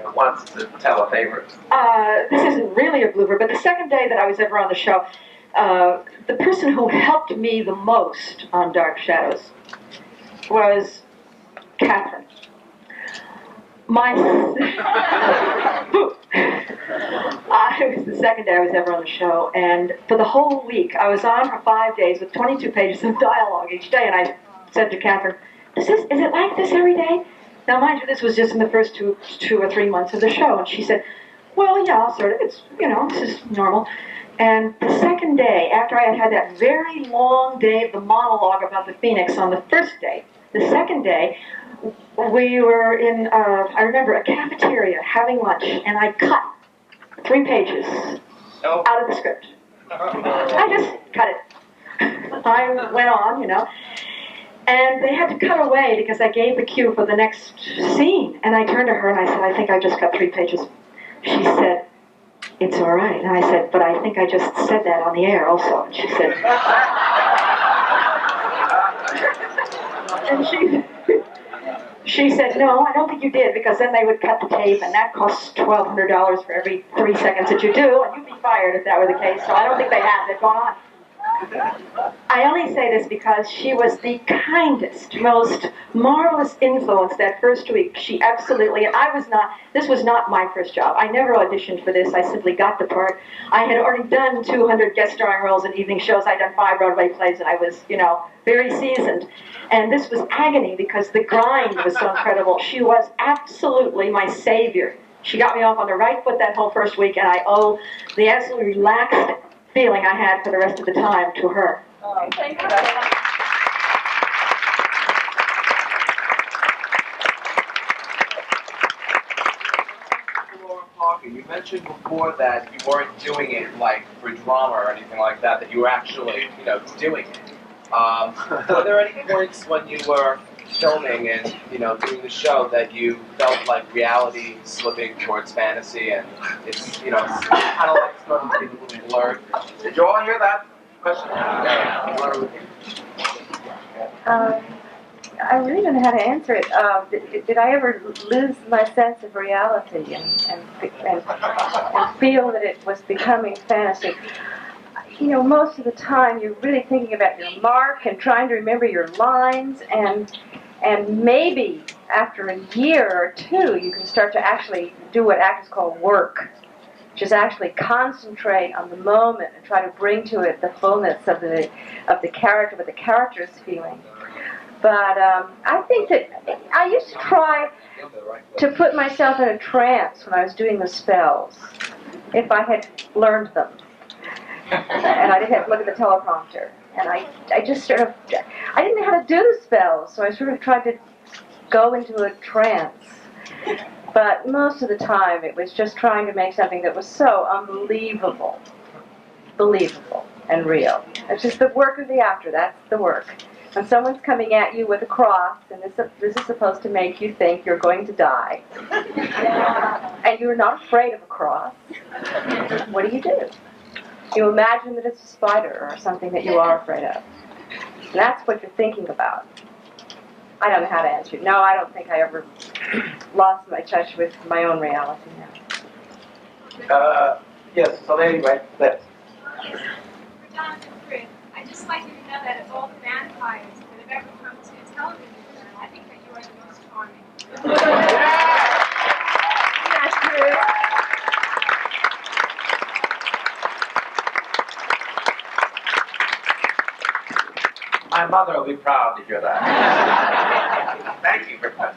Who wants to tell a favorite? This isn't really a blooper, but the second day that I was ever on the show, the person who helped me the most on Dark Shadows was Kathryn. It was the second day I was ever on the show, and for the whole week, I was on for 5 days with 22 pages of dialogue each day, and I said to Kathryn, is it like this every day? Now, mind you, this was just in the first two or 3 months of the show, and she said, well, yeah, sort of, it's, this is normal. And the second day, after I had had that very long day of the monologue about the Phoenix on the first day, the second day, we were in, I remember, a cafeteria having lunch, and I cut 3 pages out of the script. I just cut it. I went on, and they had to cut away because I gave the cue for the next scene. And I turned to her and I said, I think I just cut 3 pages. She said, it's all right. And I said, but I think I just said that on the air also. And she said, she said, no, I don't think you did, because then they would cut the tape, and that costs $1,200 for every 3 seconds that you do, and you'd be fired if that were the case, so I don't think they have. They've gone on. I only say this because she was the kindest, most marvelous influence that first week. She absolutely, and this was not my first job. I never auditioned for this. I simply got the part. I had already done 200 guest starring roles in evening shows. I'd done 5 Broadway plays, and I was, very seasoned. And this was agony because the grind was so incredible. She was absolutely my savior. She got me off on the right foot that whole first week, and I owe the absolutely relaxed feeling I had for the rest of the time to her. Oh, thank you. Lara Parker, you mentioned before that you weren't doing it like for drama or anything like that, that you were actually, doing it. Were there any points when you were filming and, doing the show that you felt like reality slipping towards fantasy and it's, kind of like starting to get a little blurred? Did you all hear that question? I really don't know how to answer it. Did I ever lose my sense of reality and feel that it was becoming fantasy? Most of the time you're really thinking about your mark and trying to remember your lines, and maybe after a year or 2 you can start to actually do what actors call work, which is actually concentrate on the moment and try to bring to it the fullness of the character, what the character is feeling. But I think that I used to try to put myself in a trance when I was doing the spells, if I had learned them. And I didn't have to look at the teleprompter. And I just sort of, I didn't know how to do the spells, so I sort of tried to go into a trance. But most of the time it was just trying to make something that was so unbelievable, believable, and real. It's just the work of the actor, that's the work. When someone's coming at you with a cross, and this is supposed to make you think you're going to die, and you're not afraid of a cross, what do? You imagine that it's a spider or something that you are afraid of. And that's what you're thinking about. I don't know how to answer it. No, I don't think I ever lost my touch with my own reality now. Yes, so anyway, that's. For Jonathan Frid, I'd just like you to know that of all the vampires that have ever come to television, I think that you are the most charming. That's true. My mother will be proud to hear that. Thank you very much.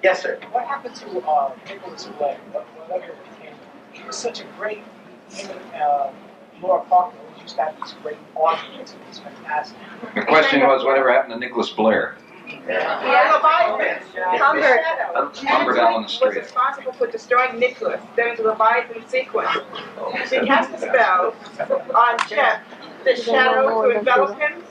Yes, sir. What happened to Nicholas Millay? Whatever it became, he was such a great, Lara Parker used to have these great arguments. It was fantastic. The question was, whatever happened to Nicholas Blair? Humbert Allen was Street. responsible for destroying Nicholas during the Leviathan sequence. She cast a spell on Jeff, the shadow, to envelop him,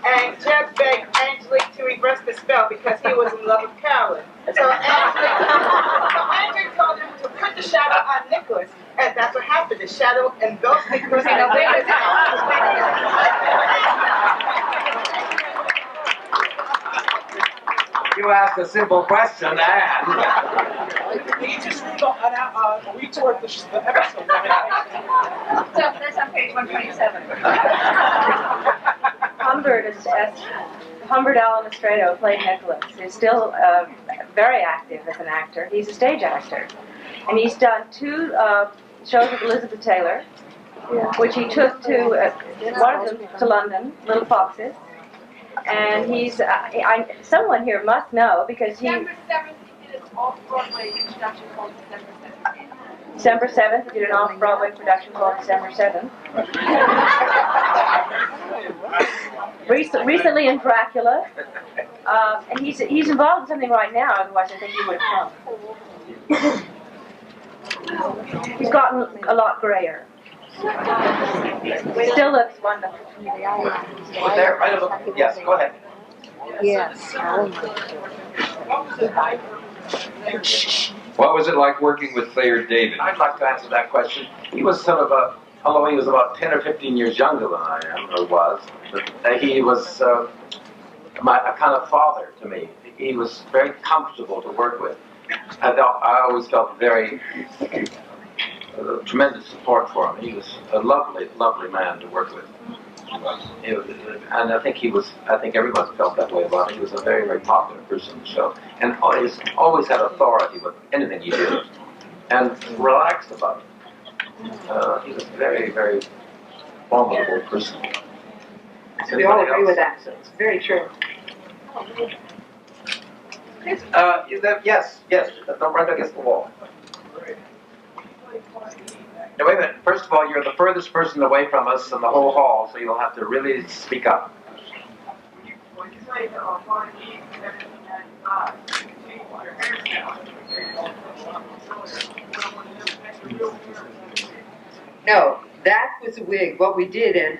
and Jeff begged Angelique to reverse the spell because he was in love with Carolyn. So Angelique told him to put the shadow on Nicholas, and that's what happened. The shadow enveloped Nicholas. You asked a simple question, Anne. Can you just read toward the episode? So that's on page 127. Humbert is Humbert Allen Estrado played Nicholas. He's still very active as an actor. He's a stage actor. And he's done 2 shows with Elizabeth Taylor, which he took to, one of them to London, Little Foxes. And he's, someone here must know because he... December 7th, he did an off-Broadway introduction called December 7th. December 7th, he did an off-Broadway production called December 7th. Recently in Dracula. And he's involved in something right now, otherwise I think he would have come. He's gotten a lot grayer. Still looks wonderful. Was there? Right over. Yes, go ahead. Yes. What was it like working with Thayer David? I'd like to answer that question. He was sort of a, although he was about 10 or 15 years younger than I am, or was, but he was a kind of father to me. He was very comfortable to work with. I always felt very tremendous support for him. He was a lovely, lovely man to work with. And I think everyone felt that way about him. He was a very, very popular person. So, and always had authority with anything he did, and relaxed about it. He was a very, very formidable person. So we all agree with that. So it's very true. Yes, don't run against the wall. Now wait a minute. First of all, you're the furthest person away from us in the whole hall, so you'll have to really speak up. No, that was a wig. What we did, and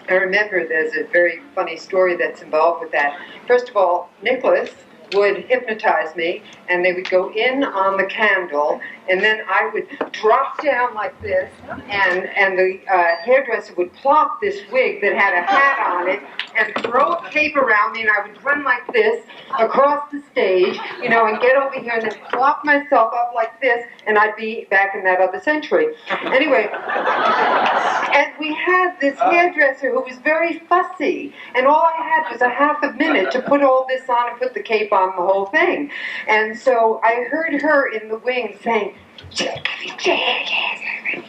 I remember there's a very funny story that's involved with that. First of all, Nicholas would hypnotize me, and they would go in on the candle, and then I would drop down like this, and the hairdresser would plop this wig that had a hat on it, and throw a cape around me, and I would run like this across the stage, you know, and get over here, and then plop myself up like this, and I'd be back in that other century. Anyway, and we had this hairdresser who was very fussy, and all I had was a half a minute to put all this on and put the cape on the whole thing. And so I heard her in the wings saying,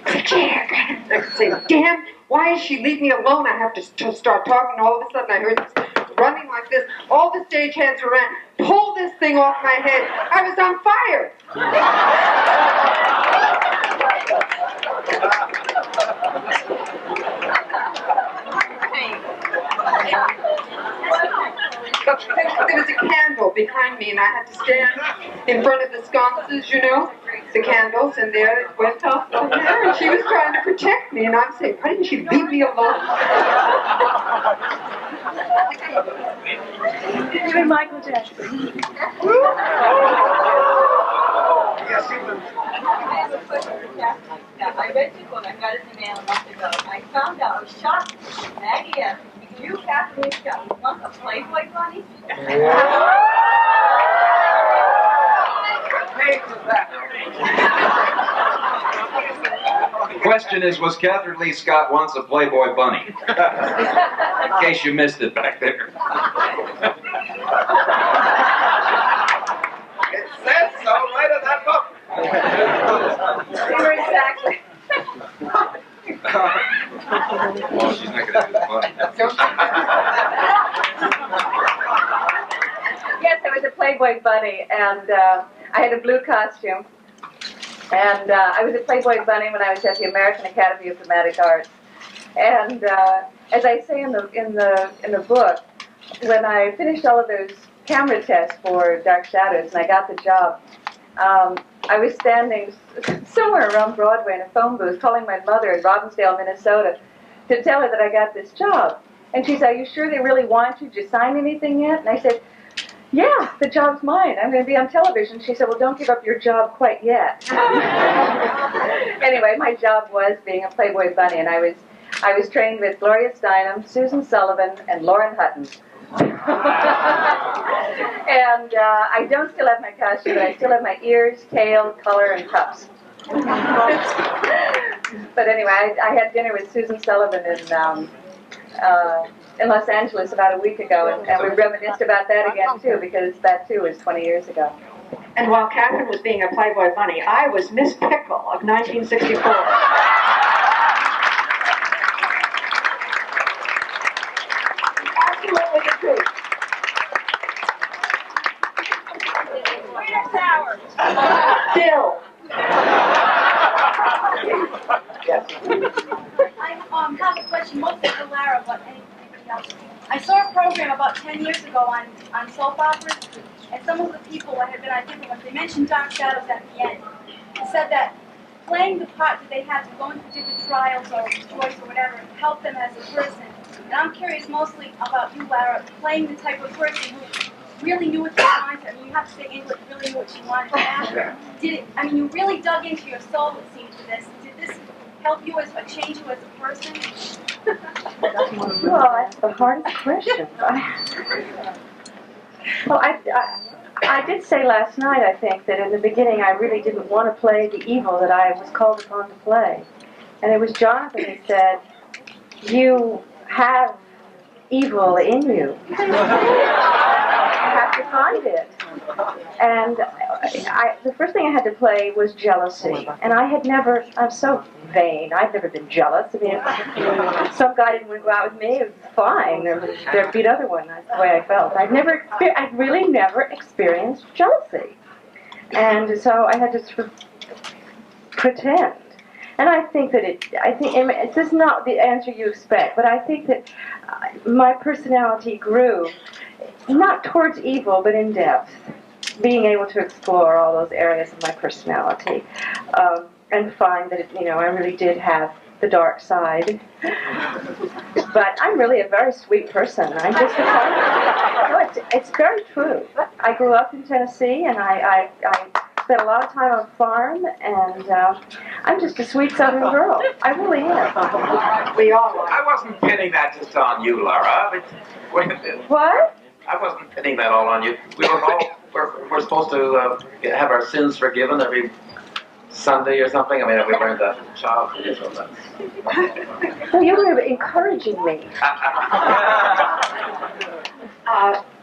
I say, damn, why does she leave me alone? I have to start talking. All of a sudden I heard this running like this. All the stagehands ran, pull this thing off my head. I was on fire. There was a candle behind me, and I had to stand in front of the sconces, you know, the candles, and there it went off from there, and she was trying to protect me, and I'm saying, why didn't she leave me alone? You're Michael Jackson. I read your book. I got it in the mail a month ago. I found out, I was shocked. Maggie asked, you, Kathryn Leigh Scott, want a Playboy bunny? The question is, was Kathryn Leigh Scott once a Playboy bunny? In case you missed it back there. It says so right in that book. Exactly. Oh, she's not going to do the bunny. Yes, I was a Playboy bunny, and I had a blue costume. And I was a Playboy bunny when I was at the American Academy of Dramatic Arts. And as I say in the book, when I finished all of those camera tests for Dark Shadows and I got the job, I was standing somewhere around Broadway in a phone booth calling my mother in Robbinsdale, Minnesota, to tell her that I got this job. And she said, "Are you sure they really want you? Did you sign anything yet?" And I said, "Yeah, the job's mine. I'm going to be on television." She said, "Well, don't give up your job quite yet." Anyway, my job was being a Playboy bunny, and I was trained with Gloria Steinem, Susan Sullivan, and Lauren Hutton. And I don't still have my costume, but I still have my ears, tail, color, and cuffs. But anyway, I had dinner with Susan Sullivan in Los Angeles about a week ago, and we reminisced about that again too, because that too was 20 years ago. And while Kathryn was being a Playboy bunny, I was Miss Pickle of 1964. Absolutely the truth. Sweet or sour? Still. I have a question mostly for Lara, but anybody else. I saw a program about 10 years ago on soap operas, and some of the people that had been on different ones, they mentioned Dark Shadows at the end. They said that playing the part that they had to go into different trials or choice or whatever helped them as a person. And I'm curious mostly about you, Lara, playing the type of person who really knew what she wanted. I mean, you have to say English really knew what she wanted. Did it? I mean, you really dug into your soul, it seems, to this. Did this help you change you as a person? Well, that's the hardest question. Well, I did say last night, I think, that in the beginning I really didn't want to play the evil that I was called upon to play. And it was Jonathan who said, you have evil in you. You have to find it. And the first thing I had to play was jealousy. And I'm so vain. I've never been jealous. I mean, if some guy didn't want to go out with me, it was fine. There'd be another one. That's the way I felt. I'd really never experienced jealousy. And so I had to sort of pretend. And I think that this is not the answer you expect, but I think that my personality grew, not towards evil, but in depth, being able to explore all those areas of my personality, and find that, I really did have the dark side. But I'm really a very sweet person. I'm just it's very true. I grew up in Tennessee, and I spent a lot of time on a farm, and I'm just a sweet Southern girl. I really am. We all are. I wasn't pinning that just on you, Lara. What? I wasn't pinning that all on you. We're supposed to have our sins forgiven every Sunday or something. I mean, we learned that in childhood or something. Well, you were encouraging me.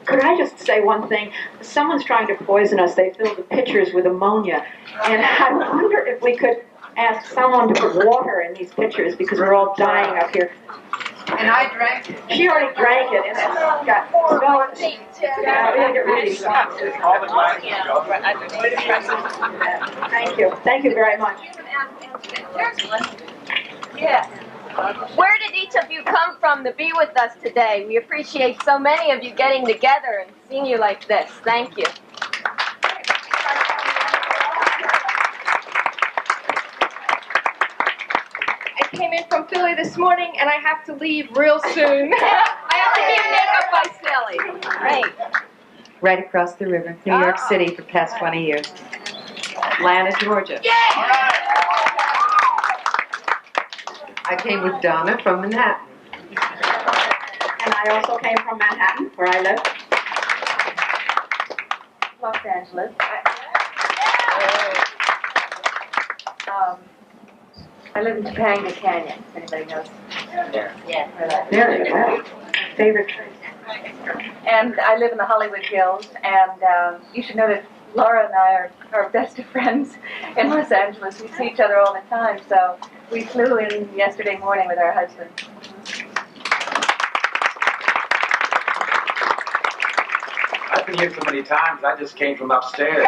Could I just say one thing? Someone's trying to poison us. They filled the pitchers with ammonia. And I wonder if we could ask someone to put water in these pitchers, because we're all dying up here. And I drank it. She already drank it, and it's got Thank you. Thank you very much. Yes. Where did each of you come from to be with us today? We appreciate so many of you getting together and seeing you like this. Thank you. I came in from Philly this morning, and I have to leave real soon. I have to get makeup by Sally. Great. Right across the river, New York City for the past 20 years. Atlanta, Georgia. I came with Donna from Manhattan. And I also came from Manhattan, where I live. Los Angeles. I live in Topanga Canyon, if anybody knows. Yeah. There you go. Favorite. And I live in the Hollywood Hills, and you should know that Lara and I are best of friends in Los Angeles. We see each other all the time, so we flew in yesterday morning with our husbands. I've been here so many times, I just came from upstairs.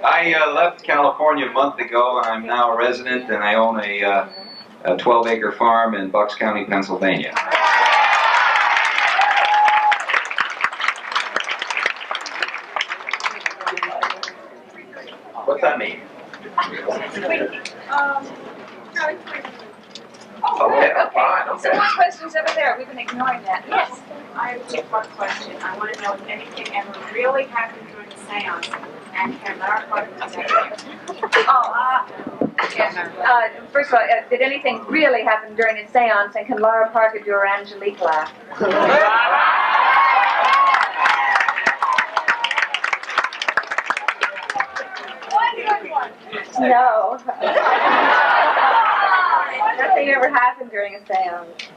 I left California a month ago, and I'm now a resident, and I own a 12-acre farm in Bucks County, Pennsylvania. What's that mean? Okay, fine, okay. Some more questions over there. We've been ignoring that. Yes. I have just one question. I want to know if anything ever really happened during the seance, and can Lara Parker tell First of all, did anything really happen during a seance, and can Lara Parker do her Angelique laugh? No. Nothing ever happened during a seance.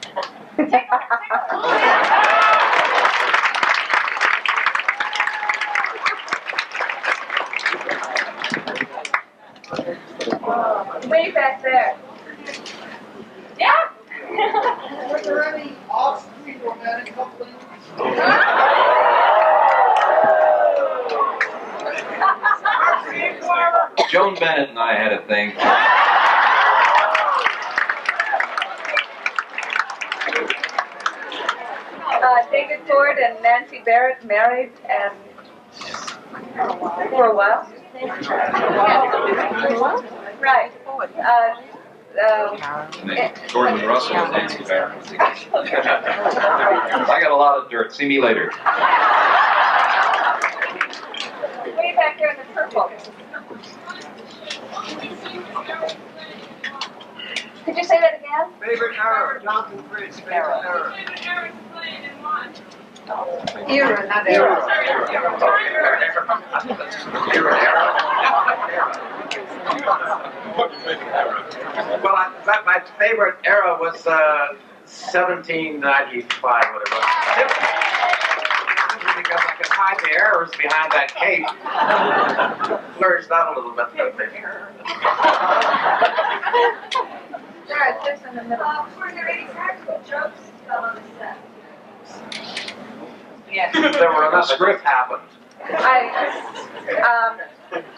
Way back there. Yeah. Were there any off-screen romantic couplings? Joan Bennett and I had a thing. David Ford and Nancy Barrett married and for a while. Right. Gordon Russell and Nancy Barrett. I got a lot of dirt. See me later. Way back there in the purple. Could you say that again? Favorite era, Jonathan Frid's favorite era. Era, not era. Well, my favorite era was 1795, whatever it was. Because I could hide the errors behind that cape. Flourished out a little bit. There, it's in the middle. Were there any practical jokes on the set? Yes. There were enough script happened.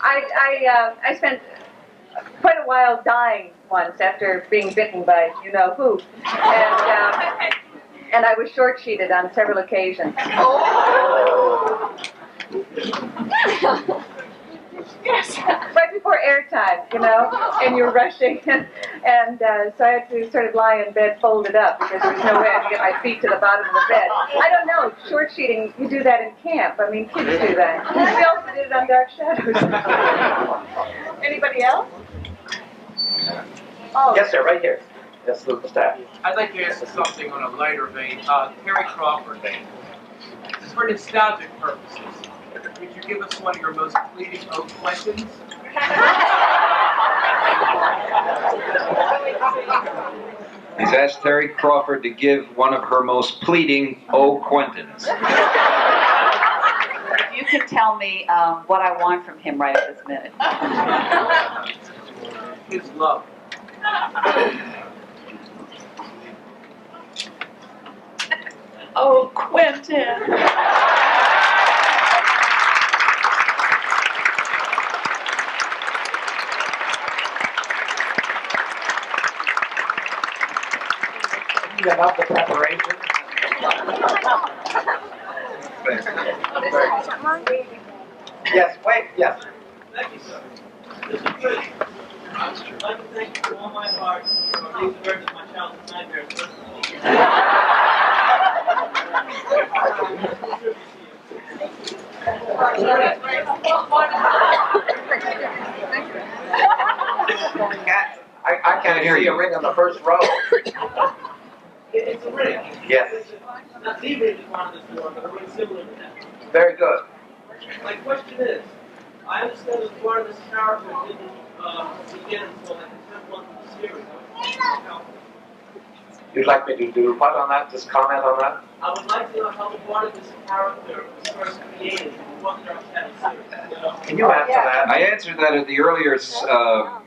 I spent quite a while dying once after being bitten by you know who, and I was short-sheeted on several occasions. Yes. Right before airtime, you know, and you're rushing, and so I had to sort of lie in bed folded up because there was no way I could get my feet to the bottom of the bed. I don't know, short sheeting, you do that in camp. I mean, kids do that. We also did it on Dark Shadows. Anybody else? Oh. Yes, sir, right here. Yes, Lucas Staff. I'd like to ask something on a lighter vein. Terry Crawford, just for nostalgic purposes, could you give us one of your most fleeting questions? He's asked Terry Crawford to give one of her most pleading Quentins. If you could tell me what I want from him right at this minute. His love. Oh, Quentin. About the preparation. Yes, wait, yes. Thank you, sir. This is Frid. I'd like to thank you from all my heart for being the birth of my childhood nightmares, first of all. I can't hear you. A ring on the first row. It's a ring. Yes. Not the ring that's on this door, but a ring similar to that. Very good. My question is, I understand that part of this character didn't begin until like the 10th month of the series. You'd like me to do what on that? Just comment on that? I would like to know how the part of this character was first created in what Dark Shadow series. Can you answer that? I answered that at the earlier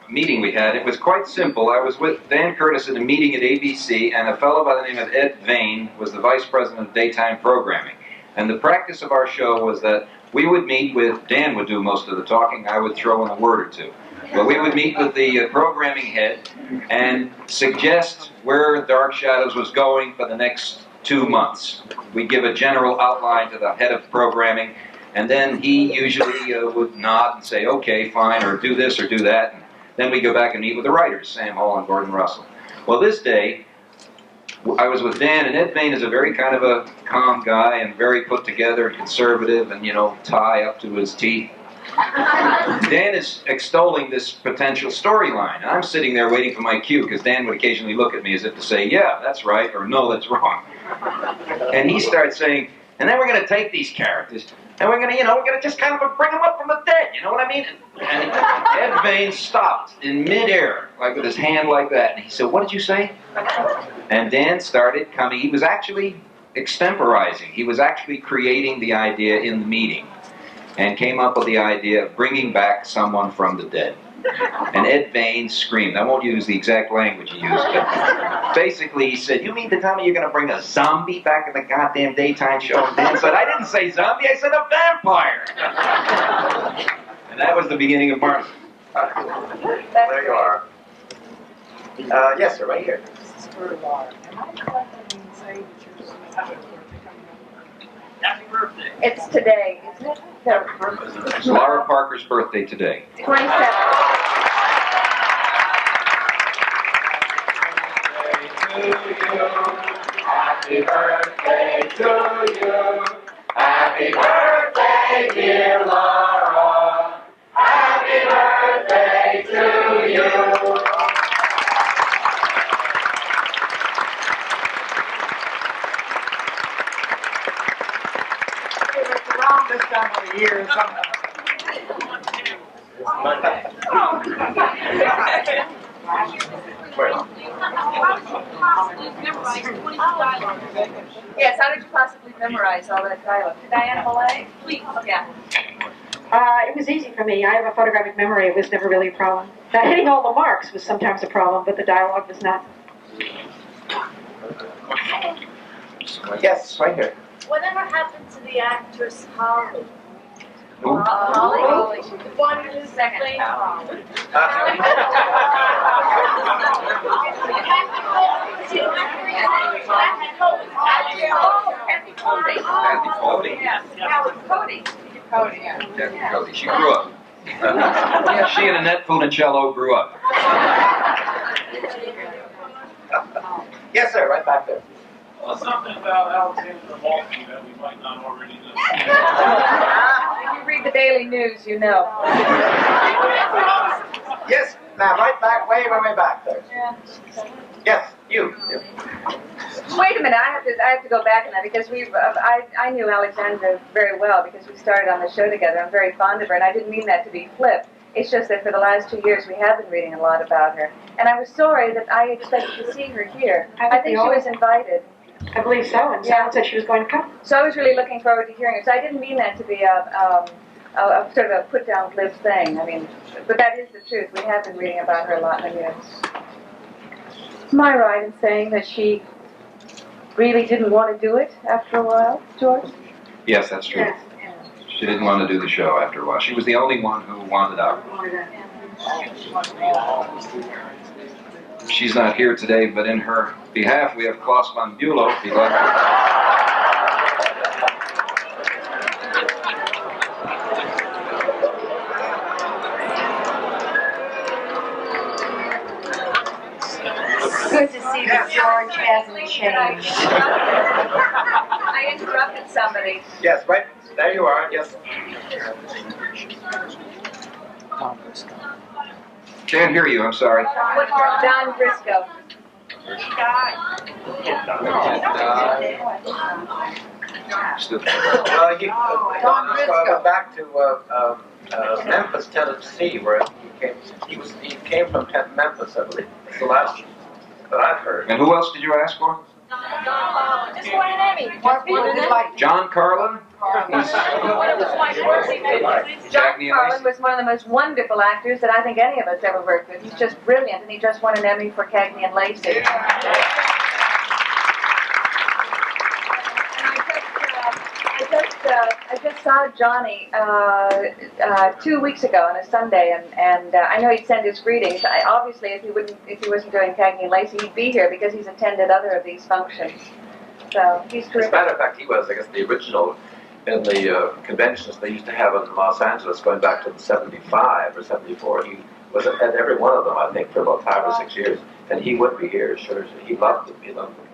meeting we had. It was quite simple. I was with Dan Curtis at a meeting at ABC, and a fellow by the name of Ed Vane was the vice president of daytime programming. And the practice of our show was that we would meet with, Dan would do most of the talking, I would throw in a word or two. But we would meet with the programming head and suggest where Dark Shadows was going for the next 2 months. We'd give a general outline to the head of programming, and then he usually would nod and say, okay, fine, or do this or do that. And then we go back and meet with the writers, Sam Hall and Gordon Russell. Well, this day, I was with Dan, and Ed Vane is a very kind of a calm guy and very put together and conservative and, you know, tie up to his teeth. Dan is extolling this potential storyline, and I'm sitting there waiting for my cue, because Dan would occasionally look at me as if to say, yeah, that's right, or no, that's wrong. And he starts saying, and then we're going to take these characters, and we're going to, you know, we're going to just kind of bring them up from the dead, you know what I mean? And Ed Terrayne stopped in midair, like with his hand like that. And he said, "What did you say?" And Dan started coming. He was actually extemporizing. He was actually creating the idea in the meeting and came up with the idea of bringing back someone from the dead. And Ed Bain screamed. I won't use the exact language he used, but basically he said, "You mean to tell me you're going to bring a zombie back in the goddamn daytime show?" And Dan said, "I didn't say zombie, I said a vampire." And that was the beginning of Martin. There you are. Yes, sir, right here. This is for Lara. Am I correct in saying that you're having a birthday coming up? Happy birthday. It's today, isn't it? No, It's Lara Parker's birthday today. 27. Happy birthday to you. Happy birthday, dear Lara. Happy birthday to you. It's around this time of the year. Yes, how did you possibly memorize all that dialogue? Diana Millay? Please. Yeah. It was easy for me. I have a photographic memory. It was never really a problem. Now, hitting all the marks was sometimes a problem, but the dialogue was not. Yes, right here. Whatever happened to the actress Holly? Holly? The one who played Holly. Cody. She grew up. Yeah, she and Annette Funicello grew up. Yes, sir, right back there. Something about Alexander Maltby that we might not already know. If you read the Daily News, you know. Yes, now right back, way back there. Yes, you. Wait a minute, I have to go back on that because I knew Alexandra very well because we started on the show together. I'm very fond of her, and I didn't mean that to be flip. It's just that for the last 2 years we have been reading a lot about her, and I was sorry that I expected to see her here. I think she was invited. I believe so, and someone said she was going to come. So I was really looking forward to hearing her. So I didn't mean that to be a sort of a put-down glib thing. I mean, but that is the truth. We have been reading about her a lot in the news. Am I right in saying that she really didn't want to do it after a while, George? Yes, that's true. She didn't want to do the show after a while. She was the only one who wanted out. She's not here today, but in her behalf, we have Klaus von Bülow. If you'd like Good to see that George hasn't changed. I interrupted somebody. Yes, right there you are. Yes. Can't hear you, I'm sorry. Don Briscoe. Donna went back to Memphis, Tennessee, where he came from Memphis, I believe. That's the last that I've heard. And who else did you ask for? Just won an Emmy. John Carlin? John Carlin was one of the most wonderful actors that I think any of us ever worked with. He's just brilliant, and he just won an Emmy for Cagney and Lacey. I just saw Johnny 2 weeks ago on a Sunday, and I know he'd send his greetings. Obviously, if he wasn't doing Cagney and Lacey, he'd be here because he's attended other of these functions. So he's terrific. As a matter of fact, he was, I guess, the original in the conventions they used to have in Los Angeles going back to 75 or 74. He was at every one of them, I think, for about 5 or 6 years. And he would be here, sure. He loved them. He loved them.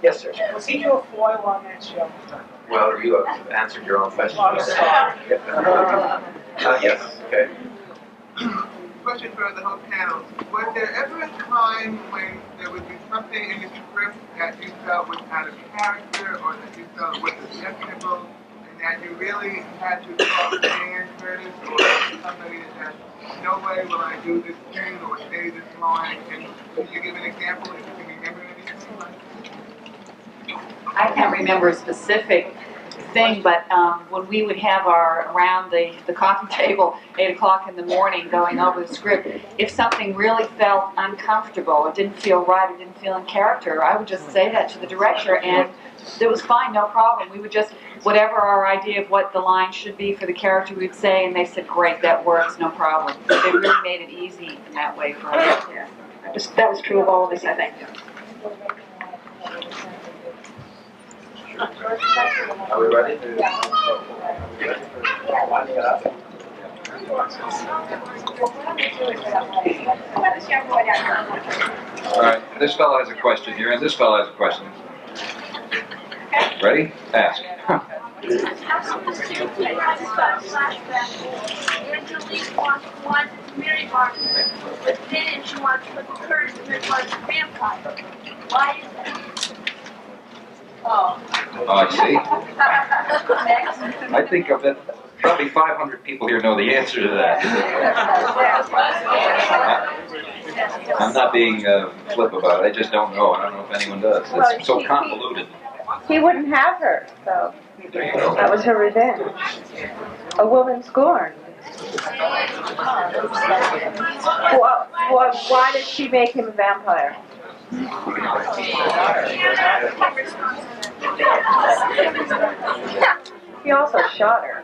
Yes, sir. Was he your foil on that show? Well, you have answered your own question. I'm sorry. Yes, okay. Question for the whole panel. Was there ever a time when there would be something in the script that you felt was out of character or that you felt was objectionable, and that you really had to talk to Dan Curtis or somebody that said, no way will I do this scene or say this line? Can you give an example if you can remember anything? I can't remember a specific thing, but when we would have our around the coffee table, 8 o'clock in the morning, going over the script, if something really felt uncomfortable, it didn't feel right, it didn't feel in character, I would just say that to the director, and it was fine, no problem. We would just, whatever our idea of what the line should be for the character, we'd say, and they said, great, that works, no problem. So they really made it easy in that way for us. Yeah. That was true of all of us, I think. Are we ready to? All right, this fellow has a question here, and this fellow has a question. Ready? Ask. Angelique wanted to marry Martin, but then she wanted to put the curse and then was a vampire. Why is that? Oh, I see. I think of it, probably 500 people here know the answer to that. I'm not being flip about it. I just don't know. I don't know if anyone does. It's so convoluted. He wouldn't have her, so There you go. that was her revenge. A woman scorned. Why did she make him a vampire? He also shot her.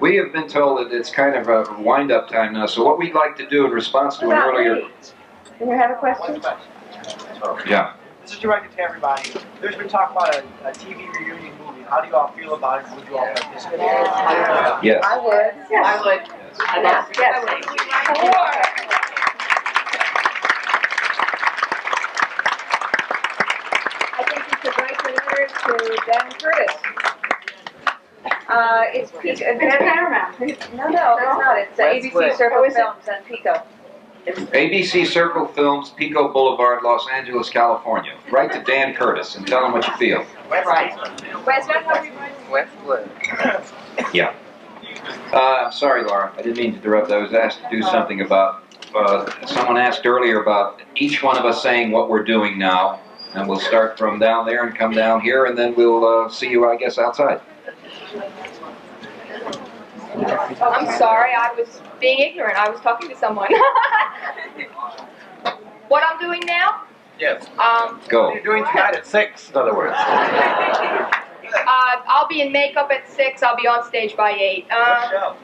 We have been told that it's kind of a wind-up time now, so what we'd like to do in response to an earlier... Do you have a question? Yeah. This is directed to everybody. There's been talk about a TV reunion movie. How do you all feel about it? Would you all participate? Yes. I would. Yes. I would. I think you should write the letter to Dan Curtis. It's Paramount. No, it's not. It's ABC Circle Films and Pico. ABC Circle Films, Pico Boulevard, Los Angeles, California. Write to Dan Curtis and tell him what you feel. Right. Westwood. Yeah. I'm sorry, Laura. I didn't mean to interrupt. I was asked to do something about... someone asked earlier about each one of us saying what we're doing now. And we'll start from down there and come down here, and then we'll see you, I guess, outside. I'm sorry, I was being ignorant. I was talking to someone. What I'm doing now? Yes. Go. What are you doing tonight at 6, in other words? I'll be in makeup at 6. I'll be on stage by 8. What show?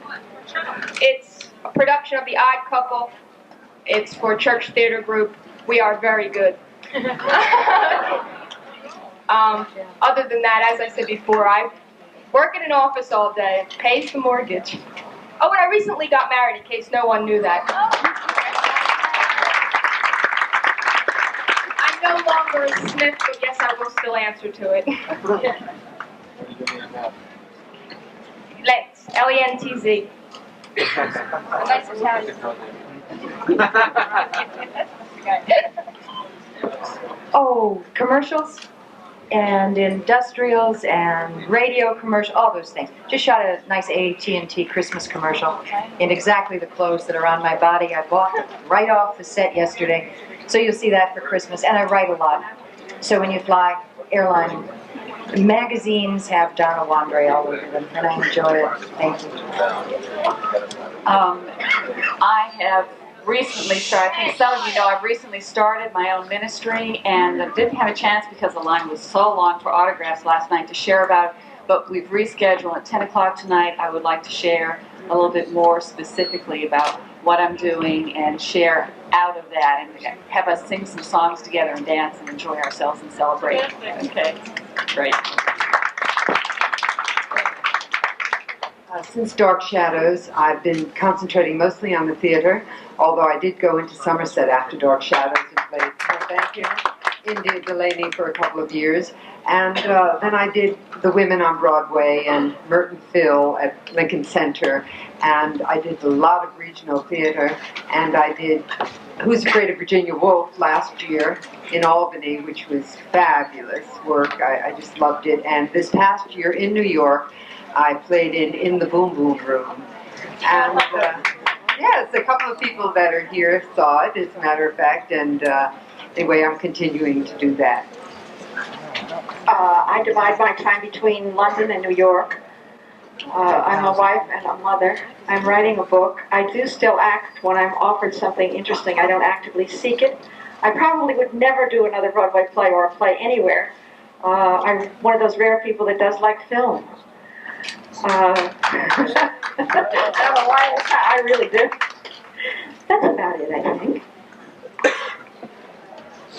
It's a production of The Odd Couple. It's for a church theater group. We are very good. Other than that, as I said before, I work in an office all day. It pays the mortgage. Oh, and I recently got married, in case no one knew that. I'm no longer a Smith, but yes, I will still answer to it. Lentz, L-E-N-T-Z. Nice Italian. Oh, commercials and industrials and radio commercial, all those things. Just shot a nice AT&T Christmas commercial in exactly the clothes that are on my body. I bought them right off the set yesterday. So you'll see that for Christmas. And I write a lot. So when you fly, airline magazines have Donna Wandrey all over them, and I enjoy it. Thank you. I have recently started, I think some of you know, I've recently started my own ministry, and I didn't have a chance because the line was so long for autographs last night to share about it, but we've rescheduled at 10 o'clock tonight. I would like to share a little bit more specifically about what I'm doing and share out of that and have us sing some songs together and dance and enjoy ourselves and celebrate. Okay, great. Since Dark Shadows, I've been concentrating mostly on the theater, although I did go into Somerset after Dark Shadows and played, thank you, India Delaney for a couple of years. And then I did The Women on Broadway and Merton Phil at Lincoln Center. And I did a lot of regional theater. And I did Who's Afraid of Virginia Woolf last year in Albany, which was fabulous work. I just loved it. And this past year in New York, I played in the Boom Boom Room. And yes, a couple of people that are here saw it, as a matter of fact. And anyway, I'm continuing to do that. I divide my time between London and New York. I'm a wife and a mother. I'm writing a book. I do still act when I'm offered something interesting. I don't actively seek it. I probably would never do another Broadway play or a play anywhere. I'm one of those rare people that does like film. I don't know why I really do. That's about it, I think.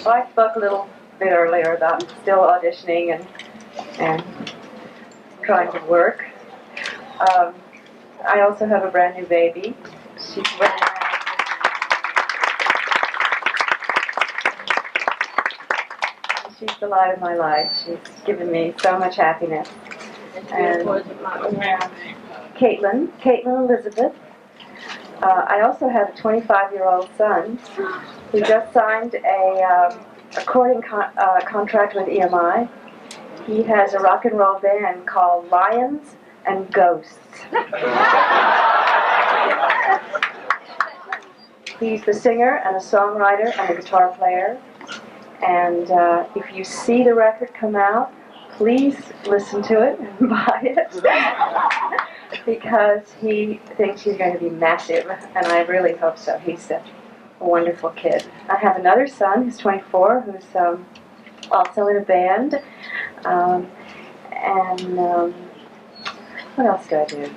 Well, I spoke a little bit earlier about still auditioning and trying to work. I also have a brand new baby. She's running around. She's the light of my life. She's given me so much happiness. And Caitlin Elizabeth. I also have a 25-year-old son who just signed a recording contract with EMI. He has a rock and roll band called Lions and Ghosts. He's the singer and a songwriter and a guitar player. And if you see the record come out, please listen to it and buy it. Because he thinks he's going to be massive, and I really hope so. He's a wonderful kid. I have another son who's 24, who's also in a band. What else do I do?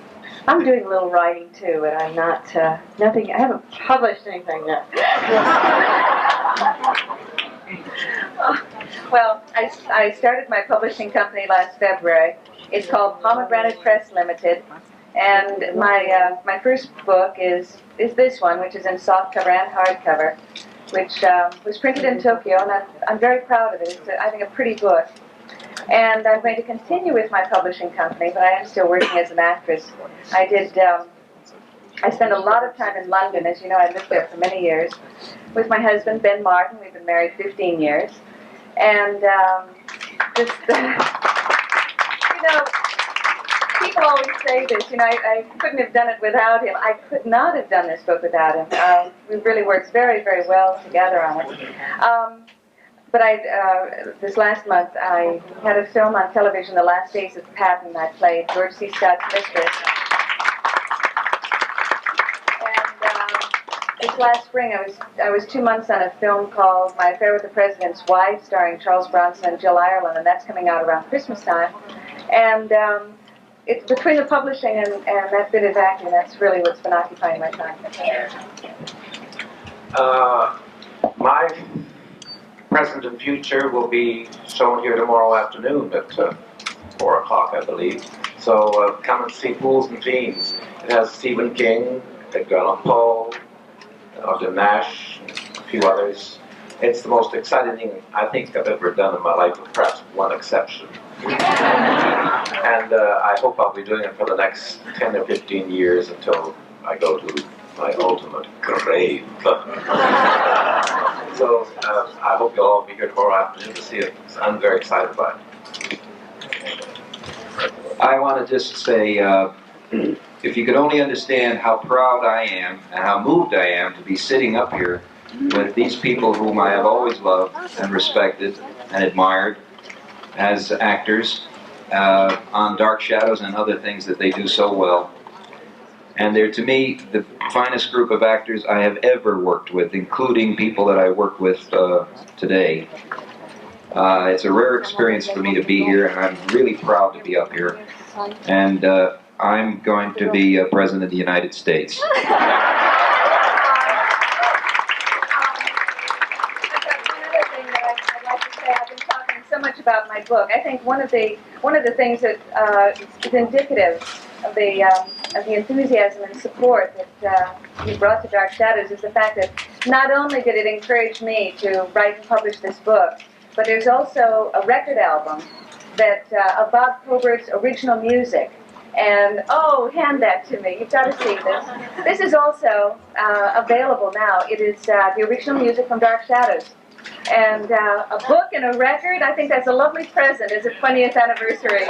I'm doing a little writing too, and I'm not, I haven't published anything yet. Well, I started my publishing company last February. It's called Pomegranate Press Limited, and my first book is this one, which is in softcover and hardcover, which was printed in Tokyo, and I'm very proud of it. It's, I think, a pretty book. And I'm going to continue with my publishing company, but I am still working as an actress. I spent a lot of time in London. As you know, I lived there for many years with my husband, Ben Martin. We've been married 15 years. And people always say this, I couldn't have done it without him. I could not have done this book without him. We really worked very, very well together on it. But this last month, I had a film on television, The Last Days of Patton. I played George C. Scott's mistress. This last spring, I was 2 months on a film called My Affair with the President's Wife, starring Charles Bronson and Jill Ireland, and that's coming out around Christmas time. And it's between the publishing and that bit of acting. That's really what's been occupying my time. My present and future will be shown here tomorrow afternoon at 4 o'clock, I believe. So come and see Fools and Fiends. It has Stephen King, Edgar Allan Poe, Arthur Nash, a few others. It's the most exciting thing I think I've ever done in my life, with perhaps one exception. And I hope I'll be doing it for the next 10 or 15 years until I go to my ultimate grave. So I hope you'll all be here tomorrow afternoon to see it. I'm very excited by it. I want to just say, if you could only understand how proud I am and how moved I am to be sitting up here with these people whom I have always loved and respected and admired as actors on Dark Shadows and other things that they do so well. And they're, to me, the finest group of actors I have ever worked with, including people that I work with today. It's a rare experience for me to be here, and I'm really proud to be up here. And I'm going to be President of the United States. So much about my book. I think one of the things that is indicative of the enthusiasm and support that you brought to Dark Shadows is the fact that not only did it encourage me to write and publish this book, but there's also a record album that of Bob Cobert's original music. And oh, hand that to me. You've got to see this. This is also available now. It is the original music from Dark Shadows. And a book and a record, I think that's a lovely present as a 20th anniversary.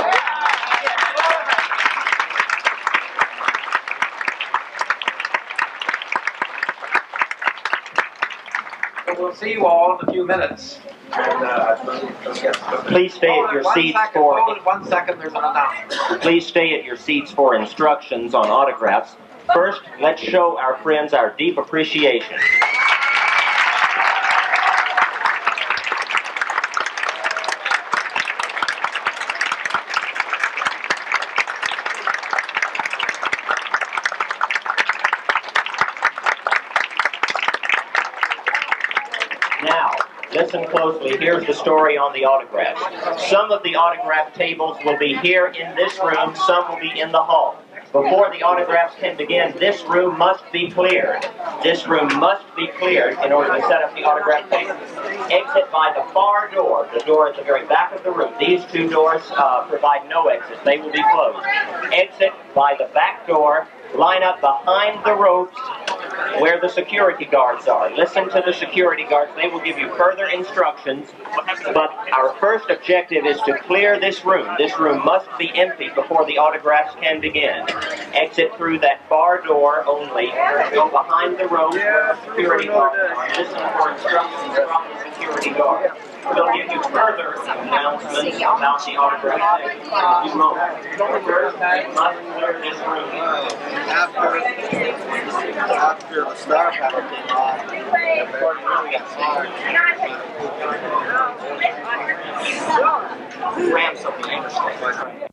We'll see you all in a few minutes. Please stay at your seats for. 1 second, there's an announcement. Please stay at your seats for instructions on autographs. First, let's show our friends our deep appreciation. Now, listen closely. Here's the story on the autographs. Some of the autograph tables will be here in this room, some will be in the hall. Before the autographs can begin, this room must be cleared. This room must be cleared in order to set up the autograph tables. Exit by the far door, the door at the very back of the room. These two doors provide no exit. They will be closed. Exit by the back door. Line up behind the ropes where the security guards are. Listen to the security guards. They will give you further instructions. But our first objective is to clear this room. This room must be empty before the autographs can begin. Exit through that far door only. Go behind the ropes where the security guards are. Listen for instructions from the security guard. We'll give you further announcements about the autograph tables in a few moments. First, we must clear this room. After the star power came on, the recording really got Ram something interesting.